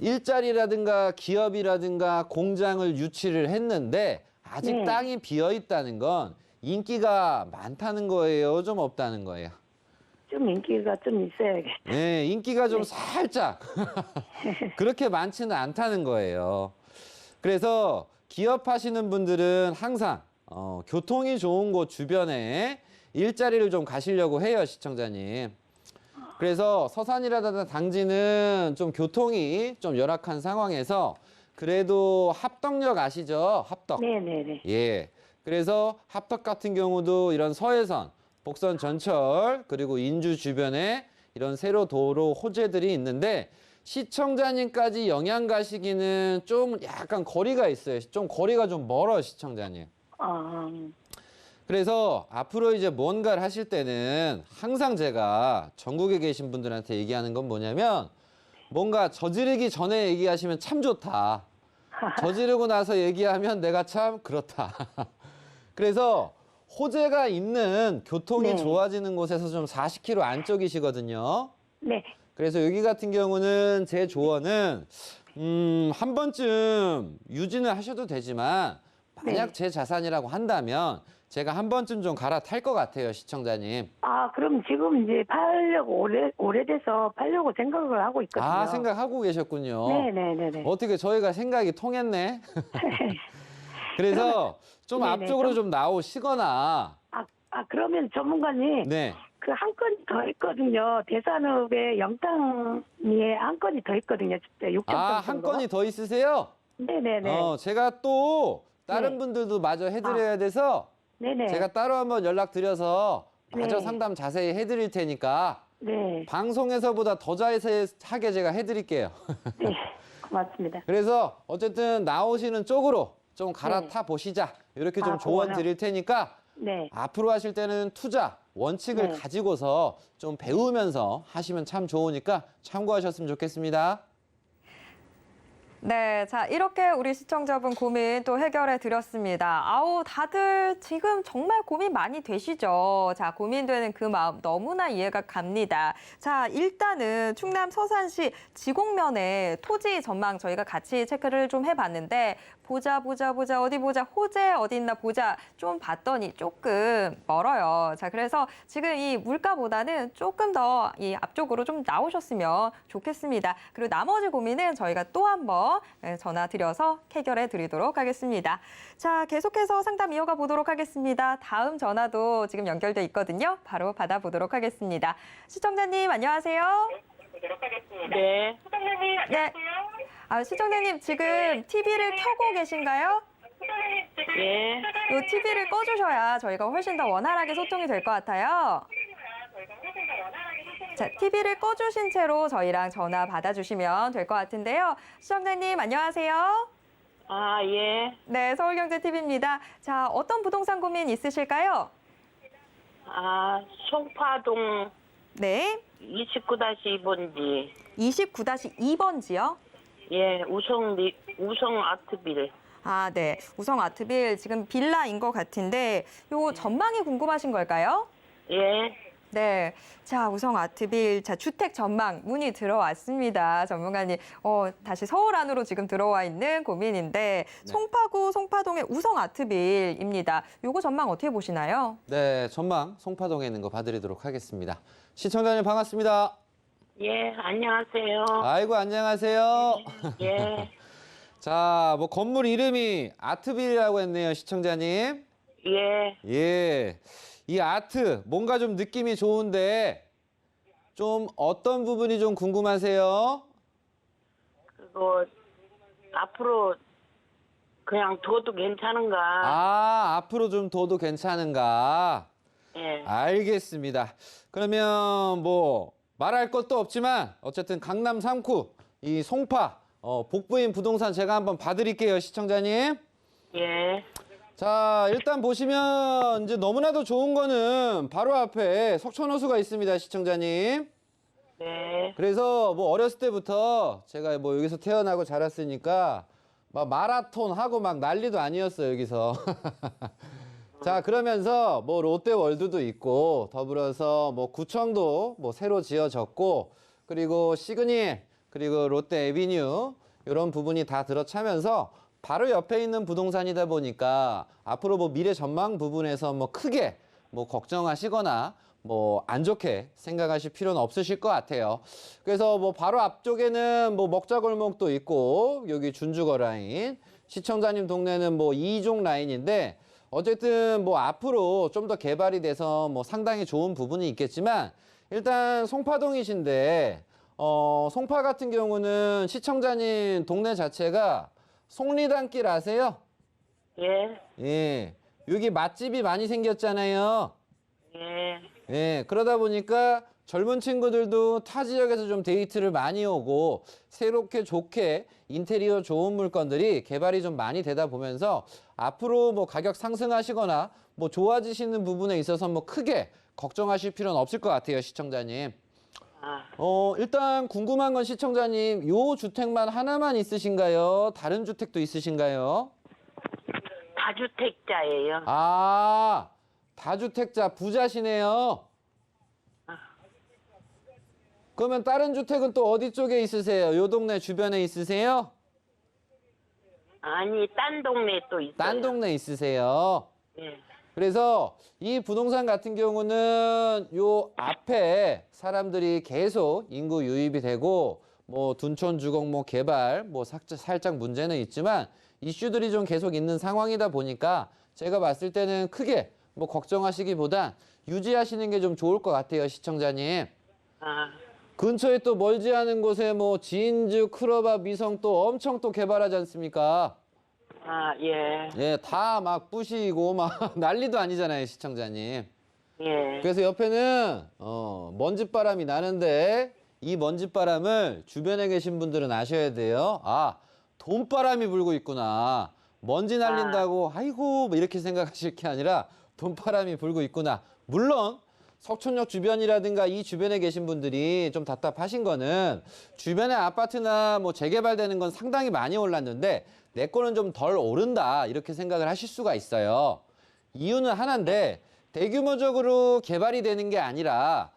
C: 일자리라든가 기업이라든가 공장을 유치를 했는데 아직 땅이 비어있다는 건 인기가 많다는 거예요, 좀 없다는 거예요?
E: 좀 인기가 좀 있어야겠죠.
C: 네, 인기가 좀 살짝 그렇게 많지는 않다는 거예요. 그래서 기업하시는 분들은 항상 교통이 좋은 곳 주변에 일자리를 좀 가시려고 해요, 시청자님. 그래서 서산이라든가 당진은 좀 교통이 좀 열악한 상황에서 그래도 합덕역 아시죠? 합덕.
E: 네네네.
C: 예. 그래서 합덕 같은 경우도 이런 서해선, 복선 전철, 그리고 인주 주변에 이런 세로 도로 호재들이 있는데 시청자님까지 영양 가시기는 좀 약간 거리가 있어요. 좀 거리가 좀 멀어, 시청자님. 그래서 앞으로 이제 뭔가를 하실 때는 항상 제가 전국에 계신 분들한테 얘기하는 건 뭐냐면 뭔가 저지르기 전에 얘기하시면 참 좋다. 저지르고 나서 얘기하면 내가 참 그렇다. 그래서 호재가 있는 교통이 좋아지는 곳에서 좀 40km 안쪽이시거든요.
E: 네.
C: 그래서 여기 같은 경우는 제 조언은 한 번쯤 유지는 하셔도 되지만 만약 제 자산이라고 한다면 제가 한 번쯤 좀 갈아탈 것 같아요, 시청자님.
E: 그럼 지금 이제 팔려고 오래돼서 팔려고 생각을 하고 있거든요.
C: 생각하고 계셨군요.
E: 네네네네.
C: 어떻게 저희가 생각이 통했네. 그래서 좀
E: 네네,
C: 앞쪽으로 좀 나오시거나.
E: 그러면 전문가님.
C: 네.
E: 그 한 건이 더 있거든요. 대산읍에 영탕리에 한 건이 더 있거든요. 6점
C: 한 건이 더 있으세요?
E: 네네네.
C: 제가 또 다른 분들도 마저 해드려야 돼서
E: 네네.
C: 제가 따로 한번 연락드려서 마저
E: 네.
C: 상담 자세히 해드릴 테니까
E: 네.
C: 방송에서보다 더 자세하게 제가 해드릴게요.
E: 네. 고맙습니다.
C: 그래서 어쨌든 나오시는 쪽으로 좀 갈아타 보시자. 이렇게 좀 조언
E: 고마워요.
C: 드릴 테니까
E: 네.
C: 앞으로 하실 때는 투자 원칙을 가지고서 좀 배우면서 하시면 참 좋으니까 참고하셨으면 좋겠습니다.
B: 네, 자, 이렇게 우리 시청자분 고민 또 해결해 드렸습니다. 아우, 다들 지금 정말 고민 많이 되시죠? 자, 고민되는 그 마음 너무나 이해가 갑니다. 자, 일단은 충남 서산시 지곡면에 토지 전망 저희가 같이 체크를 좀 해봤는데 보자, 어디 보자, 호재 어디 있나 보자 좀 봤더니 조금 멀어요. 자, 그래서 지금 이 물가보다는 조금 더 이 앞쪽으로 좀 나오셨으면 좋겠습니다. 그리고 나머지 고민은 저희가 또 한 번 전화 드려서 해결해 드리도록 하겠습니다. 자, 계속해서 상담 이어가 보도록 하겠습니다. 다음 전화도 지금 연결돼 있거든요. 바로 받아보도록 하겠습니다. 시청자님, 안녕하세요.
D: 네.
B: 네. 아, 시청자님, 지금 TV를 켜고 계신가요?
D: 예.
B: 이 TV를 꺼주셔야 저희가 훨씬 더 원활하게 소통이 될 것 같아요. 자, TV를 꺼주신 채로 저희랑 전화 받아주시면 될 것 같은데요. 시청자님, 안녕하세요.
D: 아, 예.
B: 네, 서울경제TV입니다. 자, 어떤 부동산 고민 있으실까요?
D: 아, 송파동
B: 네,
D: 29-2번지.
B: 29-2번지요.
D: 예, 우성 아트빌.
B: 아, 네. 우성 아트빌 지금 빌라인 것 같은데 요 전망이 궁금하신 걸까요?
D: 예.
B: 네. 자, 우성 아트빌, 자, 주택 전망 문의 들어왔습니다. 전문가님, 다시 서울 안으로 지금 들어와 있는 고민인데, 송파구 송파동의 우성 아트빌입니다. 요거 전망 어떻게 보시나요?
C: 네, 전망 송파동에 있는 거 봐드리도록 하겠습니다. 시청자님 반갑습니다.
D: 예, 안녕하세요.
C: 아이고, 안녕하세요.
D: 예.
C: 자, 뭐 건물 이름이 아트빌이라고 했네요, 시청자님.
D: 예.
C: 예. 이 아트, 뭔가 좀 느낌이 좋은데, 좀 어떤 부분이 좀 궁금하세요?
D: 그거, 앞으로 그냥 둬도 괜찮은가?
C: 아, 앞으로 좀 둬도 괜찮은가?
D: 예.
C: 알겠습니다. 그러면 뭐, 말할 것도 없지만, 어쨌든 강남 3구, 이 송파, 복부인 부동산 제가 한번 봐드릴게요, 시청자님.
D: 예.
C: 자, 일단 보시면 이제 너무나도 좋은 거는 바로 앞에 석촌호수가 있습니다, 시청자님.
D: 네.
C: 그래서 뭐 어렸을 때부터 제가 뭐 여기서 태어나고 자랐으니까 막 마라톤 하고 막 난리도 아니었어요, 여기서. 자, 그러면서 뭐 롯데월드도 있고 더불어서 뭐 구청도 뭐 새로 지어졌고 그리고 시그니엘 그리고 롯데 에비뉴 이런 부분이 다 들어차면서 바로 옆에 있는 부동산이다 보니까 앞으로 뭐 미래 전망 부분에서 뭐 크게 뭐 걱정하시거나 뭐 안 좋게 생각하실 필요는 없으실 것 같아요. 그래서 뭐 바로 앞쪽에는 뭐 먹자골목도 있고 여기 준주거 라인, 시청자님 동네는 뭐 이종 라인인데 어쨌든 뭐 앞으로 좀 더 개발이 돼서 뭐 상당히 좋은 부분이 있겠지만 일단 송파동이신데 송파 같은 경우는 시청자님 동네 자체가 속리단길 아세요?
D: 예.
C: 예. 여기 맛집이 많이 생겼잖아요.
D: 예.
C: 예. 그러다 보니까 젊은 친구들도 타 지역에서 좀 데이트를 많이 오고 새롭게 좋게 인테리어 좋은 물건들이 개발이 좀 많이 되다 보면서 앞으로 뭐 가격 상승하시거나 뭐 좋아지시는 부분에 있어서 뭐 크게 걱정하실 필요는 없을 것 같아요, 시청자님.
D: 아,
C: 일단 궁금한 건 시청자님, 요 주택만 하나만 있으신가요? 다른 주택도 있으신가요?
D: 다주택자예요.
C: 아, 다주택자 부자시네요. 그러면 다른 주택은 또 어디 쪽에 있으세요? 요 동네 주변에 있으세요?
D: 아니, 딴 동네에 또 있어요.
C: 딴 동네 있으세요?
D: 예.
C: 그래서 이 부동산 같은 경우는 요 앞에 사람들이 계속 인구 유입이 되고 뭐 둔촌 주공 뭐 개발 뭐 살짝 문제는 있지만 이슈들이 좀 계속 있는 상황이다 보니까 제가 봤을 때는 크게 뭐 걱정하시기보단 유지하시는 게 좀 좋을 것 같아요, 시청자님.
D: 아,
C: 근처에 또 멀지 않은 곳에 뭐 지인주, 크로바, 미성 또 엄청 또 개발하지 않습니까?
D: 아, 예.
C: 예, 다 막 부시고 막 난리도 아니잖아요, 시청자님.
D: 예.
C: 그래서 옆에는 먼지바람이 나는데 이 먼지바람을 주변에 계신 분들은 아셔야 돼요. 아, 돈바람이 불고 있구나. 먼지 날린다고 아이고 뭐 이렇게 생각하실 게 아니라 돈바람이 불고 있구나. 물론 석촌역 주변이라든가 이 주변에 계신 분들이 좀 답답하신 거는 주변에 아파트나 뭐 재개발되는 건 상당히 많이 올랐는데 내 거는 좀 덜 오른다 이렇게 생각을 하실 수가 있어요. 이유는 하나인데 대규모적으로 개발이 되는 게 아니라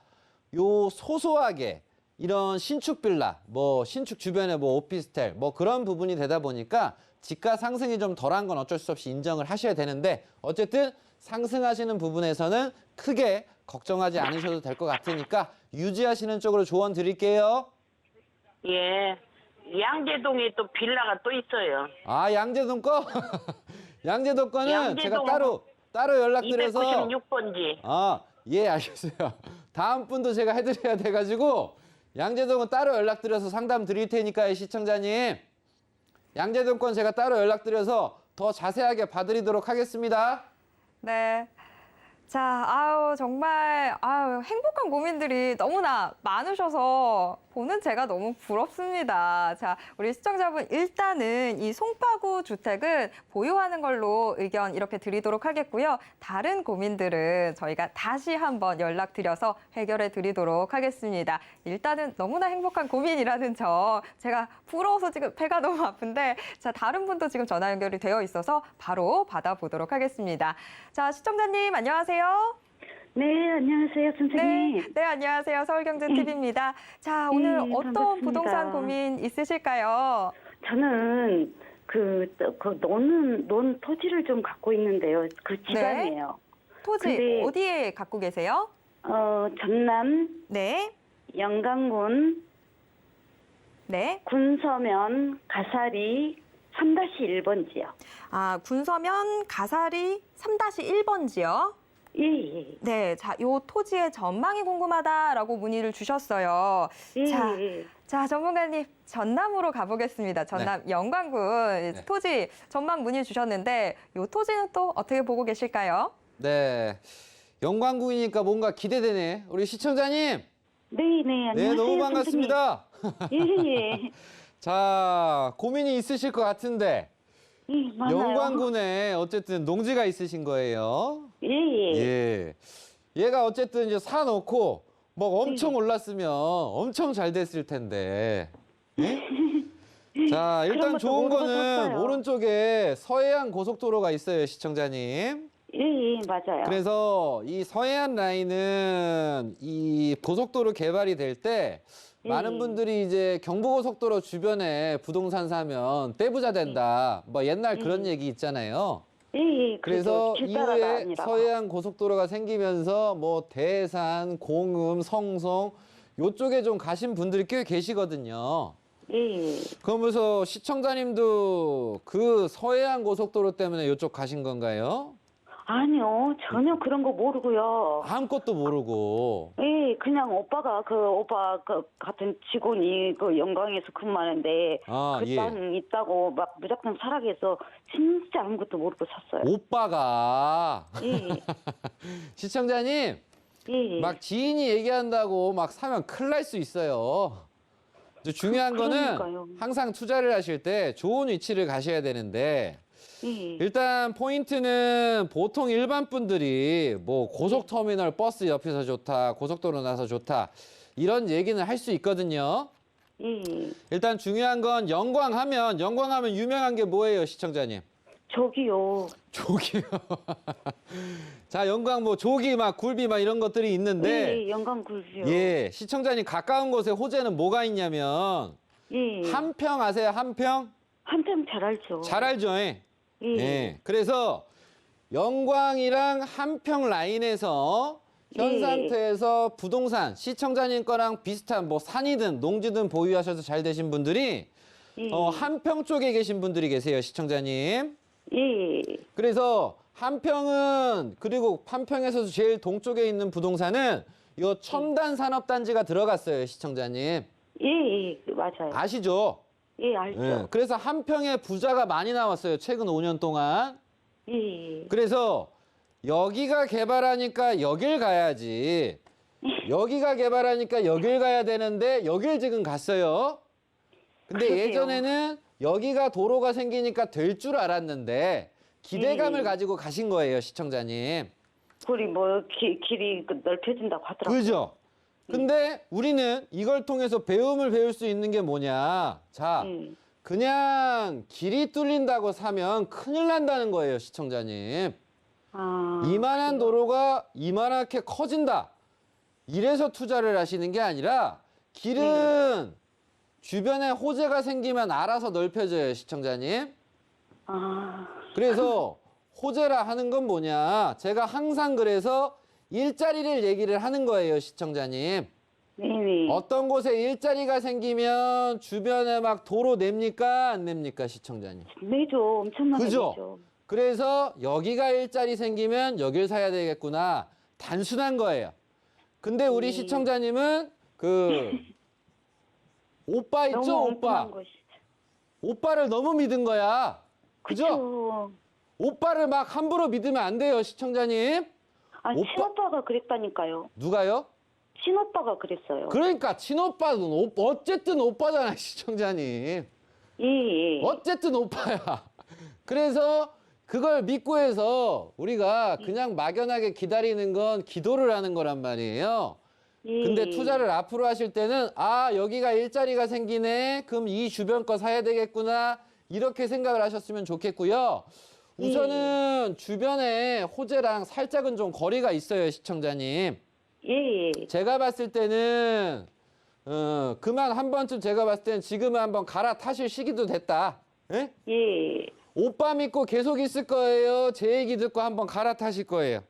C: 요 소소하게 이런 신축 빌라, 뭐 신축 주변에 뭐 오피스텔 뭐 그런 부분이 되다 보니까 집가 상승이 좀 덜한 건 어쩔 수 없이 인정을 하셔야 되는데 어쨌든 상승하시는 부분에서는 크게 걱정하지 않으셔도 될 것 같으니까 유지하시는 쪽으로 조언 드릴게요.
F: 예. 양재동에 또 빌라가 또 있어요.
C: 아, 양재동 거? 양재동 거는
F: 양재동
C: 제가 따로 연락드려서
F: 296번지.
C: 아, 예, 알겠어요. 다음 분도 제가 해드려야 돼가지고 양재동은 따로 연락드려서 상담 드릴 테니까요, 시청자님. 양재동 건 제가 따로 연락드려서 더 자세하게 봐드리도록 하겠습니다.
B: 네. 자, 정말, 행복한 고민들이 너무나 많으셔서 보는 제가 너무 부럽습니다. 자, 우리 시청자분, 일단은 이 송파구 주택은 보유하는 걸로 의견 이렇게 드리도록 하겠고요. 다른 고민들은 저희가 다시 한번 연락드려서 해결해 드리도록 하겠습니다. 일단은 너무나 행복한 고민이라는 점, 제가 부러워서 지금 배가 너무 아픈데, 자, 다른 분도 지금 전화 연결이 되어 있어서 바로 받아보도록 하겠습니다. 자, 시청자님, 안녕하세요.
E: 네, 안녕하세요, 선생님.
B: 네, 안녕하세요. 서울경제TV입니다. 자, 오늘 어떤
E: 반갑습니다.
B: 부동산 고민 있으실까요?
E: 저는 논 토지를 좀 갖고 있는데요. 그 지방이에요.
B: 토지
E: 근데-
B: 어디에 갖고 계세요?
E: 전남
B: 네,
E: 영광군
B: 네.
E: 군서면 가사리 3-1번지요.
B: 군서면 가사리 3-1번지요.
E: 예.
B: 네, 자, 요 토지의 전망이 궁금하다라고 문의를 주셨어요. 자, 전문가님, 전남으로 가보겠습니다. 전남 영광군 토지 전망 문의 주셨는데 요 토지는 또 어떻게 보고 계실까요?
C: 네, 영광국이니까 뭔가 기대되네. 우리 시청자님.
E: 네, 안녕하세요.
C: 네, 너무 반갑습니다.
E: 예.
C: 자, 고민이 있으실 것 같은데
E: 맞아요.
C: 영광군에 어쨌든 농지가 있으신 거예요.
E: 예.
C: 예. 얘가 어쨌든 이제 사놓고 뭐 엄청 올랐으면 엄청 잘 됐을 텐데. 예? 자,
E: 그런
C: 일단
E: 것도
C: 좋은
E: 모르고
C: 거는
E: 샀어요.
C: 오른쪽에 서해안 고속도로가 있어요, 시청자님.
E: 예, 맞아요.
C: 그래서 이 서해안 라인은 이 고속도로 개발이 될 때 많은 분들이 이제 경부고속도로 주변에 부동산 사면 떼부자 된다. 뭐 옛날 그런 얘기 있잖아요.
E: 예.
C: 그래서
E: 길따라가
C: 이후에
E: 아니라고.
C: 서해안 고속도로가 생기면서 뭐 대산, 공음, 성송 요쪽에 좀 가신 분들이 꽤 계시거든요.
E: 예.
C: 그러면서 시청자님도 그 서해안 고속도로 때문에 이쪽 가신 건가요?
E: 아니요, 전혀 그런 거 모르고요.
C: 아무것도 모르고.
E: 예, 그냥 오빠 같은 직원이 그 영광에서 근무하는데
C: 아,
E: 그
C: 예.
E: 땅 있다고 막 무작정 사락해서 진짜 아무것도 모르고 샀어요.
C: 오빠가
E: 예.
C: 시청자님
E: 예.
C: 막 지인이 얘기한다고 막 사면 큰일 날 수 있어요. 이제 중요한 거는
E: 그러니까요.
C: 항상 투자를 하실 때 좋은 위치를 가셔야 되는데
E: 예.
C: 일단 포인트는 보통 일반 분들이 뭐 고속터미널 버스 옆에서 좋다, 고속도로 나서 좋다 이런 얘기는 할 수 있거든요.
E: 예.
C: 일단 중요한 건 영광하면 유명한 게 뭐예요, 시청자님?
E: 저기요.
C: 조기요. 자, 영광 뭐 조기 막 굴비 막 이런 것들이 있는데
E: 예, 영광 굴비요.
C: 예, 시청자님 가까운 곳에 호재는 뭐가 있냐면
E: 예.
C: 한평 아세요? 한평?
E: 한평 잘 알죠.
C: 잘 알죠? 예.
E: 예.
C: 예. 그래서 영광이랑 한평 라인에서 현
E: 예.
C: 상태에서 부동산 시청자님 거랑 비슷한 뭐 산이든 농지든 보유하셔서 잘 되신 분들이
E: 예.
C: 한평 쪽에 계신 분들이 계세요, 시청자님.
E: 예.
C: 그래서 한평은 그리고 한평에서 제일 동쪽에 있는 부동산은 이 첨단 산업단지가 들어갔어요, 시청자님.
E: 예, 맞아요.
C: 아시죠?
E: 예, 알죠.
C: 예. 그래서 한평에 부자가 많이 나왔어요, 최근 5년 동안.
E: 예.
C: 그래서 여기가 개발하니까 여길 가야지. 여기가 개발하니까 여길 가야 되는데 여길 지금 갔어요. 근데
E: 그러게요.
C: 예전에는 여기가 도로가 생기니까 될 줄 알았는데 기대감을 가지고 가신 거예요, 시청자님.
G: 그리 뭐 길이 넓혀진다고 하더라고요.
C: 그죠? 근데 우리는 이걸 통해서 배움을 배울 수 있는 게 뭐냐. 자, 그냥 길이 뚫린다고 사면 큰일 난다는 거예요, 시청자님.
G: 아,
C: 이만한 도로가 이만하게 커진다. 이래서 투자를 하시는 게 아니라 길은 주변에 호재가 생기면 알아서 넓혀져요, 시청자님.
G: 아,
C: 그래서 호재라 하는 건 뭐냐. 제가 항상 그래서 일자리를 얘기를 하는 거예요, 시청자님.
G: 네네.
C: 어떤 곳에 일자리가 생기면 주변에 막 도로 냅니까? 안 냅니까, 시청자님?
G: 내죠. 엄청나게
C: 그죠?
G: 내죠.
C: 그래서 여기가 일자리 생기면 여길 사야 되겠구나. 단순한 거예요. 근데 우리 시청자님은 그 오빠 있죠,
G: 너무
C: 오빠.
G: 엉뚱한 것이.
C: 오빠를 너무 믿은 거야. 그죠?
G: 그쵸.
C: 오빠를 막 함부로 믿으면 안 돼요, 시청자님.
G: 아니,
C: 오빠-
G: 친오빠가 그랬다니까요.
C: 누가요?
G: 친오빠가 그랬어요.
C: 그러니까 친오빠는 어쨌든 오빠잖아, 시청자님.
G: 예.
C: 어쨌든 오빠야. 그래서 그걸 믿고 해서 우리가 그냥 막연하게 기다리는 건 기도를 하는 거란 말이에요.
G: 예.
C: 근데 투자를 앞으로 하실 때는 아, 여기가 일자리가 생기네. 그럼 이 주변 거 사야 되겠구나. 이렇게 생각을 하셨으면 좋겠고요. 우선은 주변에 호재랑 살짝은 좀 거리가 있어요, 시청자님.
G: 예.
C: 제가 봤을 때는 그만 한 번쯤 제가 봤을 때는 지금은 한번 갈아타실 시기도 됐다. 예?
G: 예.
C: 오빠 믿고 계속 있을 거예요? 제 얘기 듣고 한번 갈아타실 거예요?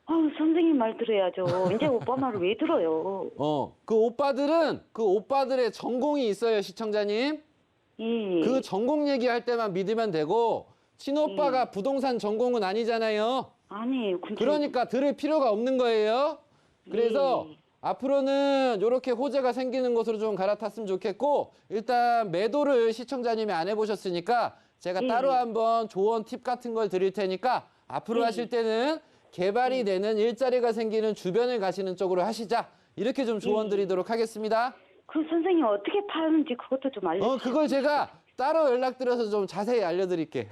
G: 선생님 말 들어야죠. 이제 오빠 말을 왜 들어요?
C: 그 오빠들은 그 오빠들의 전공이 있어요, 시청자님.
G: 예.
C: 그 전공 얘기할 때만 믿으면 되고 친오빠가 부동산 전공은 아니잖아요.
G: 아니, 근데
C: 그러니까 들을 필요가 없는 거예요. 그래서 앞으로는 이렇게 호재가 생기는 곳으로 좀 갈아탔으면 좋겠고 일단 매도를 시청자님이 안 해보셨으니까 제가 따로 한번 조언 팁 같은 걸 드릴 테니까 앞으로 하실 때는 개발이 되는 일자리가 생기는 주변을 가시는 쪽으로 하시자. 이렇게 좀 조언 드리도록 하겠습니다.
G: 그 선생님 어떻게 파는지 그것도 좀 알려주세요.
C: 그걸 제가 따로 연락드려서 좀 자세히 알려드릴게.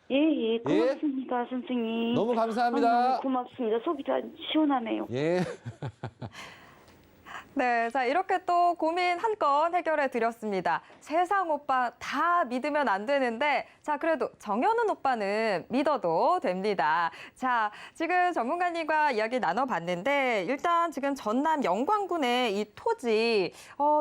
G: 예. 고맙습니다, 선생님.
C: 너무 감사합니다.
G: 너무 고맙습니다. 속이 다 시원하네요.
C: 예.
B: 네, 자 이렇게 또 고민 한 건 해결해 드렸습니다. 세상 오빠 다 믿으면 안 되는데 자 그래도 정현우 오빠는 믿어도 됩니다. 자 지금 전문가님과 이야기 나눠봤는데 일단 지금 전남 영광군의 이 토지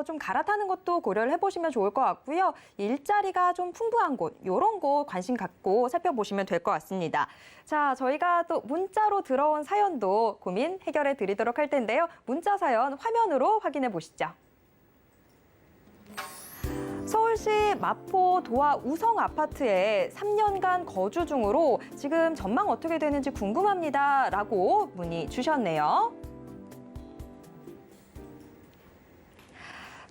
B: 좀 갈아타는 것도 고려를 해보시면 좋을 것 같고요. 일자리가 좀 풍부한 곳 이런 곳 관심 갖고 살펴보시면 될 것 같습니다. 자 저희가 또 문자로 들어온 사연도 고민 해결해 드리도록 할 텐데요. 문자 사연 화면으로 확인해 보시죠. 서울시 마포 도화 우성 아파트에 3년간 거주 중으로 지금 전망 어떻게 되는지 궁금합니다. 라고 문의 주셨네요.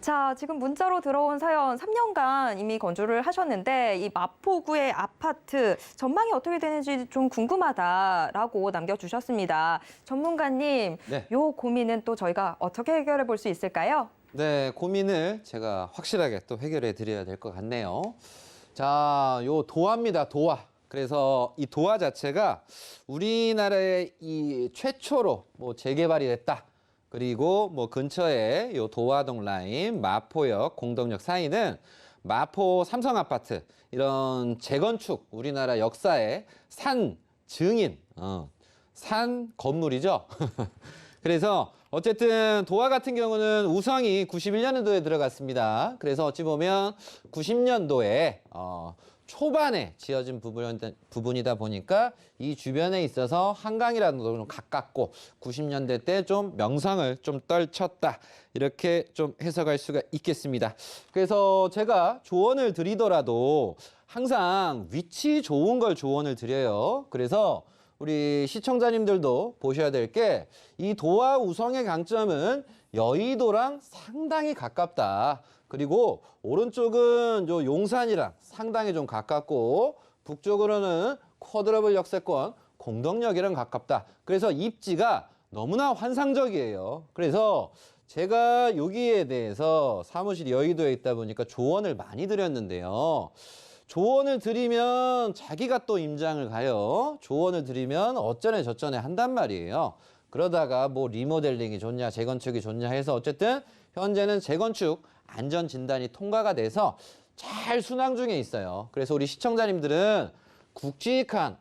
B: 자, 지금 문자로 들어온 사연 3년간 이미 거주를 하셨는데 이 마포구의 아파트 전망이 어떻게 되는지 좀 궁금하다라고 남겨주셨습니다. 전문가님,
C: 네.
B: 요 고민은 또 저희가 어떻게 해결해 볼 수 있을까요?
C: 네, 고민을 제가 확실하게 또 해결해 드려야 될 것 같네요. 자, 요 도화입니다, 도화. 그래서 이 도화 자체가 우리나라의 이 최초로 뭐 재개발이 됐다. 그리고 뭐 근처에 요 도화동 라인, 마포역, 공덕역 사이는 마포 삼성아파트 이런 재건축 우리나라 역사의 산 증인, 산 건물이죠. 그래서 어쨌든 도화 같은 경우는 우성이 91년도에 들어갔습니다. 그래서 어찌 보면 90년도에 초반에 지어진 부분이다 보니까 이 주변에 있어서 한강이라도 좀 가깝고 90년대 때 좀 명성을 좀 떨쳤다. 이렇게 좀 해석할 수가 있겠습니다. 그래서 제가 조언을 드리더라도 항상 위치 좋은 걸 조언을 드려요. 그래서 우리 시청자님들도 보셔야 될 게 이 도화 우성의 강점은 여의도랑 상당히 가깝다. 그리고 오른쪽은 요 용산이랑 상당히 좀 가깝고 북쪽으로는 쿼드러블 역세권 공덕역이랑 가깝다. 그래서 입지가 너무나 환상적이에요. 그래서 제가 여기에 대해서 사무실이 여의도에 있다 보니까 조언을 많이 드렸는데요. 조언을 드리면 자기가 또 임장을 가요. 조언을 드리면 어쩌네 저쩌네 한단 말이에요. 그러다가 뭐 리모델링이 좋냐 재건축이 좋냐 해서 어쨌든 현재는 재건축 안전진단이 통과가 돼서 잘 순항 중에 있어요. 그래서 우리 시청자님들은 굵직한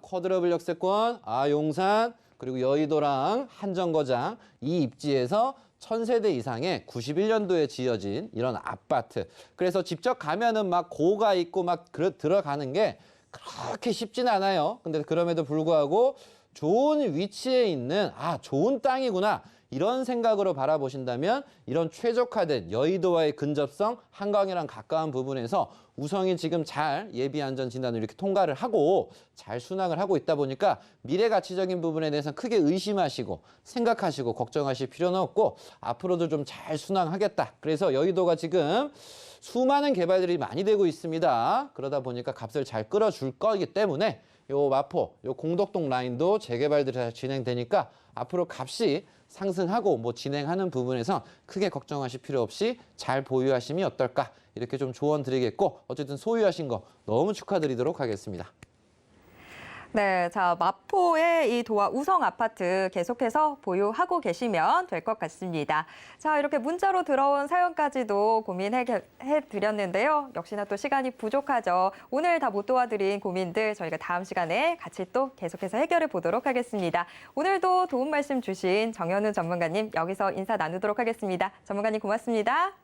C: 쿼드러블 역세권, 용산, 그리고 여의도랑 한정거장 이 입지에서 1000세대 이상의 91년도에 지어진 이런 아파트. 그래서 직접 가면은 막 고가 있고 막 들어가는 게 그렇게 쉽진 않아요. 근데 그럼에도 불구하고 좋은 위치에 있는 좋은 땅이구나. 이런 생각으로 바라보신다면 이런 최적화된 여의도와의 근접성, 한강이랑 가까운 부분에서 우성이 지금 잘 예비안전진단을 이렇게 통과를 하고 잘 순항을 하고 있다 보니까 미래가치적인 부분에 대해서는 크게 의심하시고 생각하시고 걱정하실 필요는 없고 앞으로도 좀 잘 순항하겠다. 그래서 여의도가 지금 수많은 개발들이 많이 되고 있습니다. 그러다 보니까 값을 잘 끌어줄 거기 때문에 요 마포, 요 공덕동 라인도 재개발들이 잘 진행되니까 앞으로 값이 상승하고 뭐 진행하는 부분에서 크게 걱정하실 필요 없이 잘 보유하심이 어떨까 이렇게 좀 조언 드리겠고 어쨌든 소유하신 거 너무 축하드리도록 하겠습니다.
B: 네, 자, 마포의 이 도화 우성 아파트 계속해서 보유하고 계시면 될 것 같습니다. 자, 이렇게 문자로 들어온 사연까지도 고민해 드렸는데요. 역시나 또 시간이 부족하죠. 오늘 다 못 도와드린 고민들 저희가 다음 시간에 같이 또 계속해서 해결해 보도록 하겠습니다. 오늘도 도움 말씀 주신 정현우 전문가님 여기서 인사 나누도록 하겠습니다. 전문가님 고맙습니다.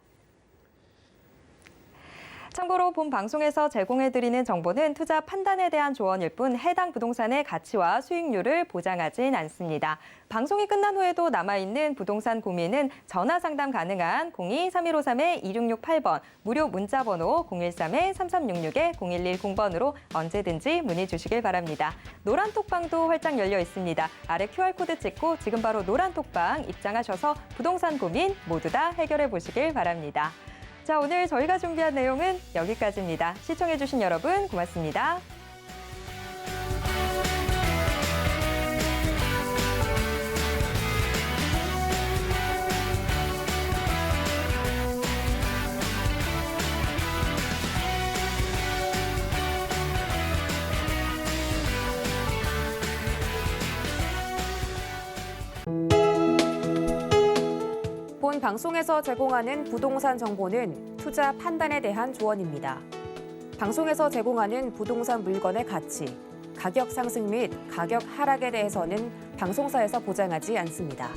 B: 참고로 본 방송에서 제공해드리는 정보는 투자 판단에 대한 조언일 뿐 해당 부동산의 가치와 수익률을 보장하진 않습니다. 방송이 끝난 후에도 남아있는 부동산 고민은 전화 상담 가능한 02-3153-2668번, 무료 문자번호 013-3366-0110번으로 언제든지 문의 주시길 바랍니다. 노란톡방도 활짝 열려 있습니다. 아래 QR코드 찍고 지금 바로 노란톡방 입장하셔서 부동산 고민 모두 다 해결해 보시길 바랍니다. 자, 오늘 저희가 준비한 내용은 여기까지입니다. 시청해주신 여러분 고맙습니다.
A: 본 방송에서 제공하는 부동산 정보는 투자 판단에 대한 조언입니다. 방송에서 제공하는 부동산 물건의 가치, 가격 상승 및 가격 하락에 대해서는 방송사에서 보장하지 않습니다.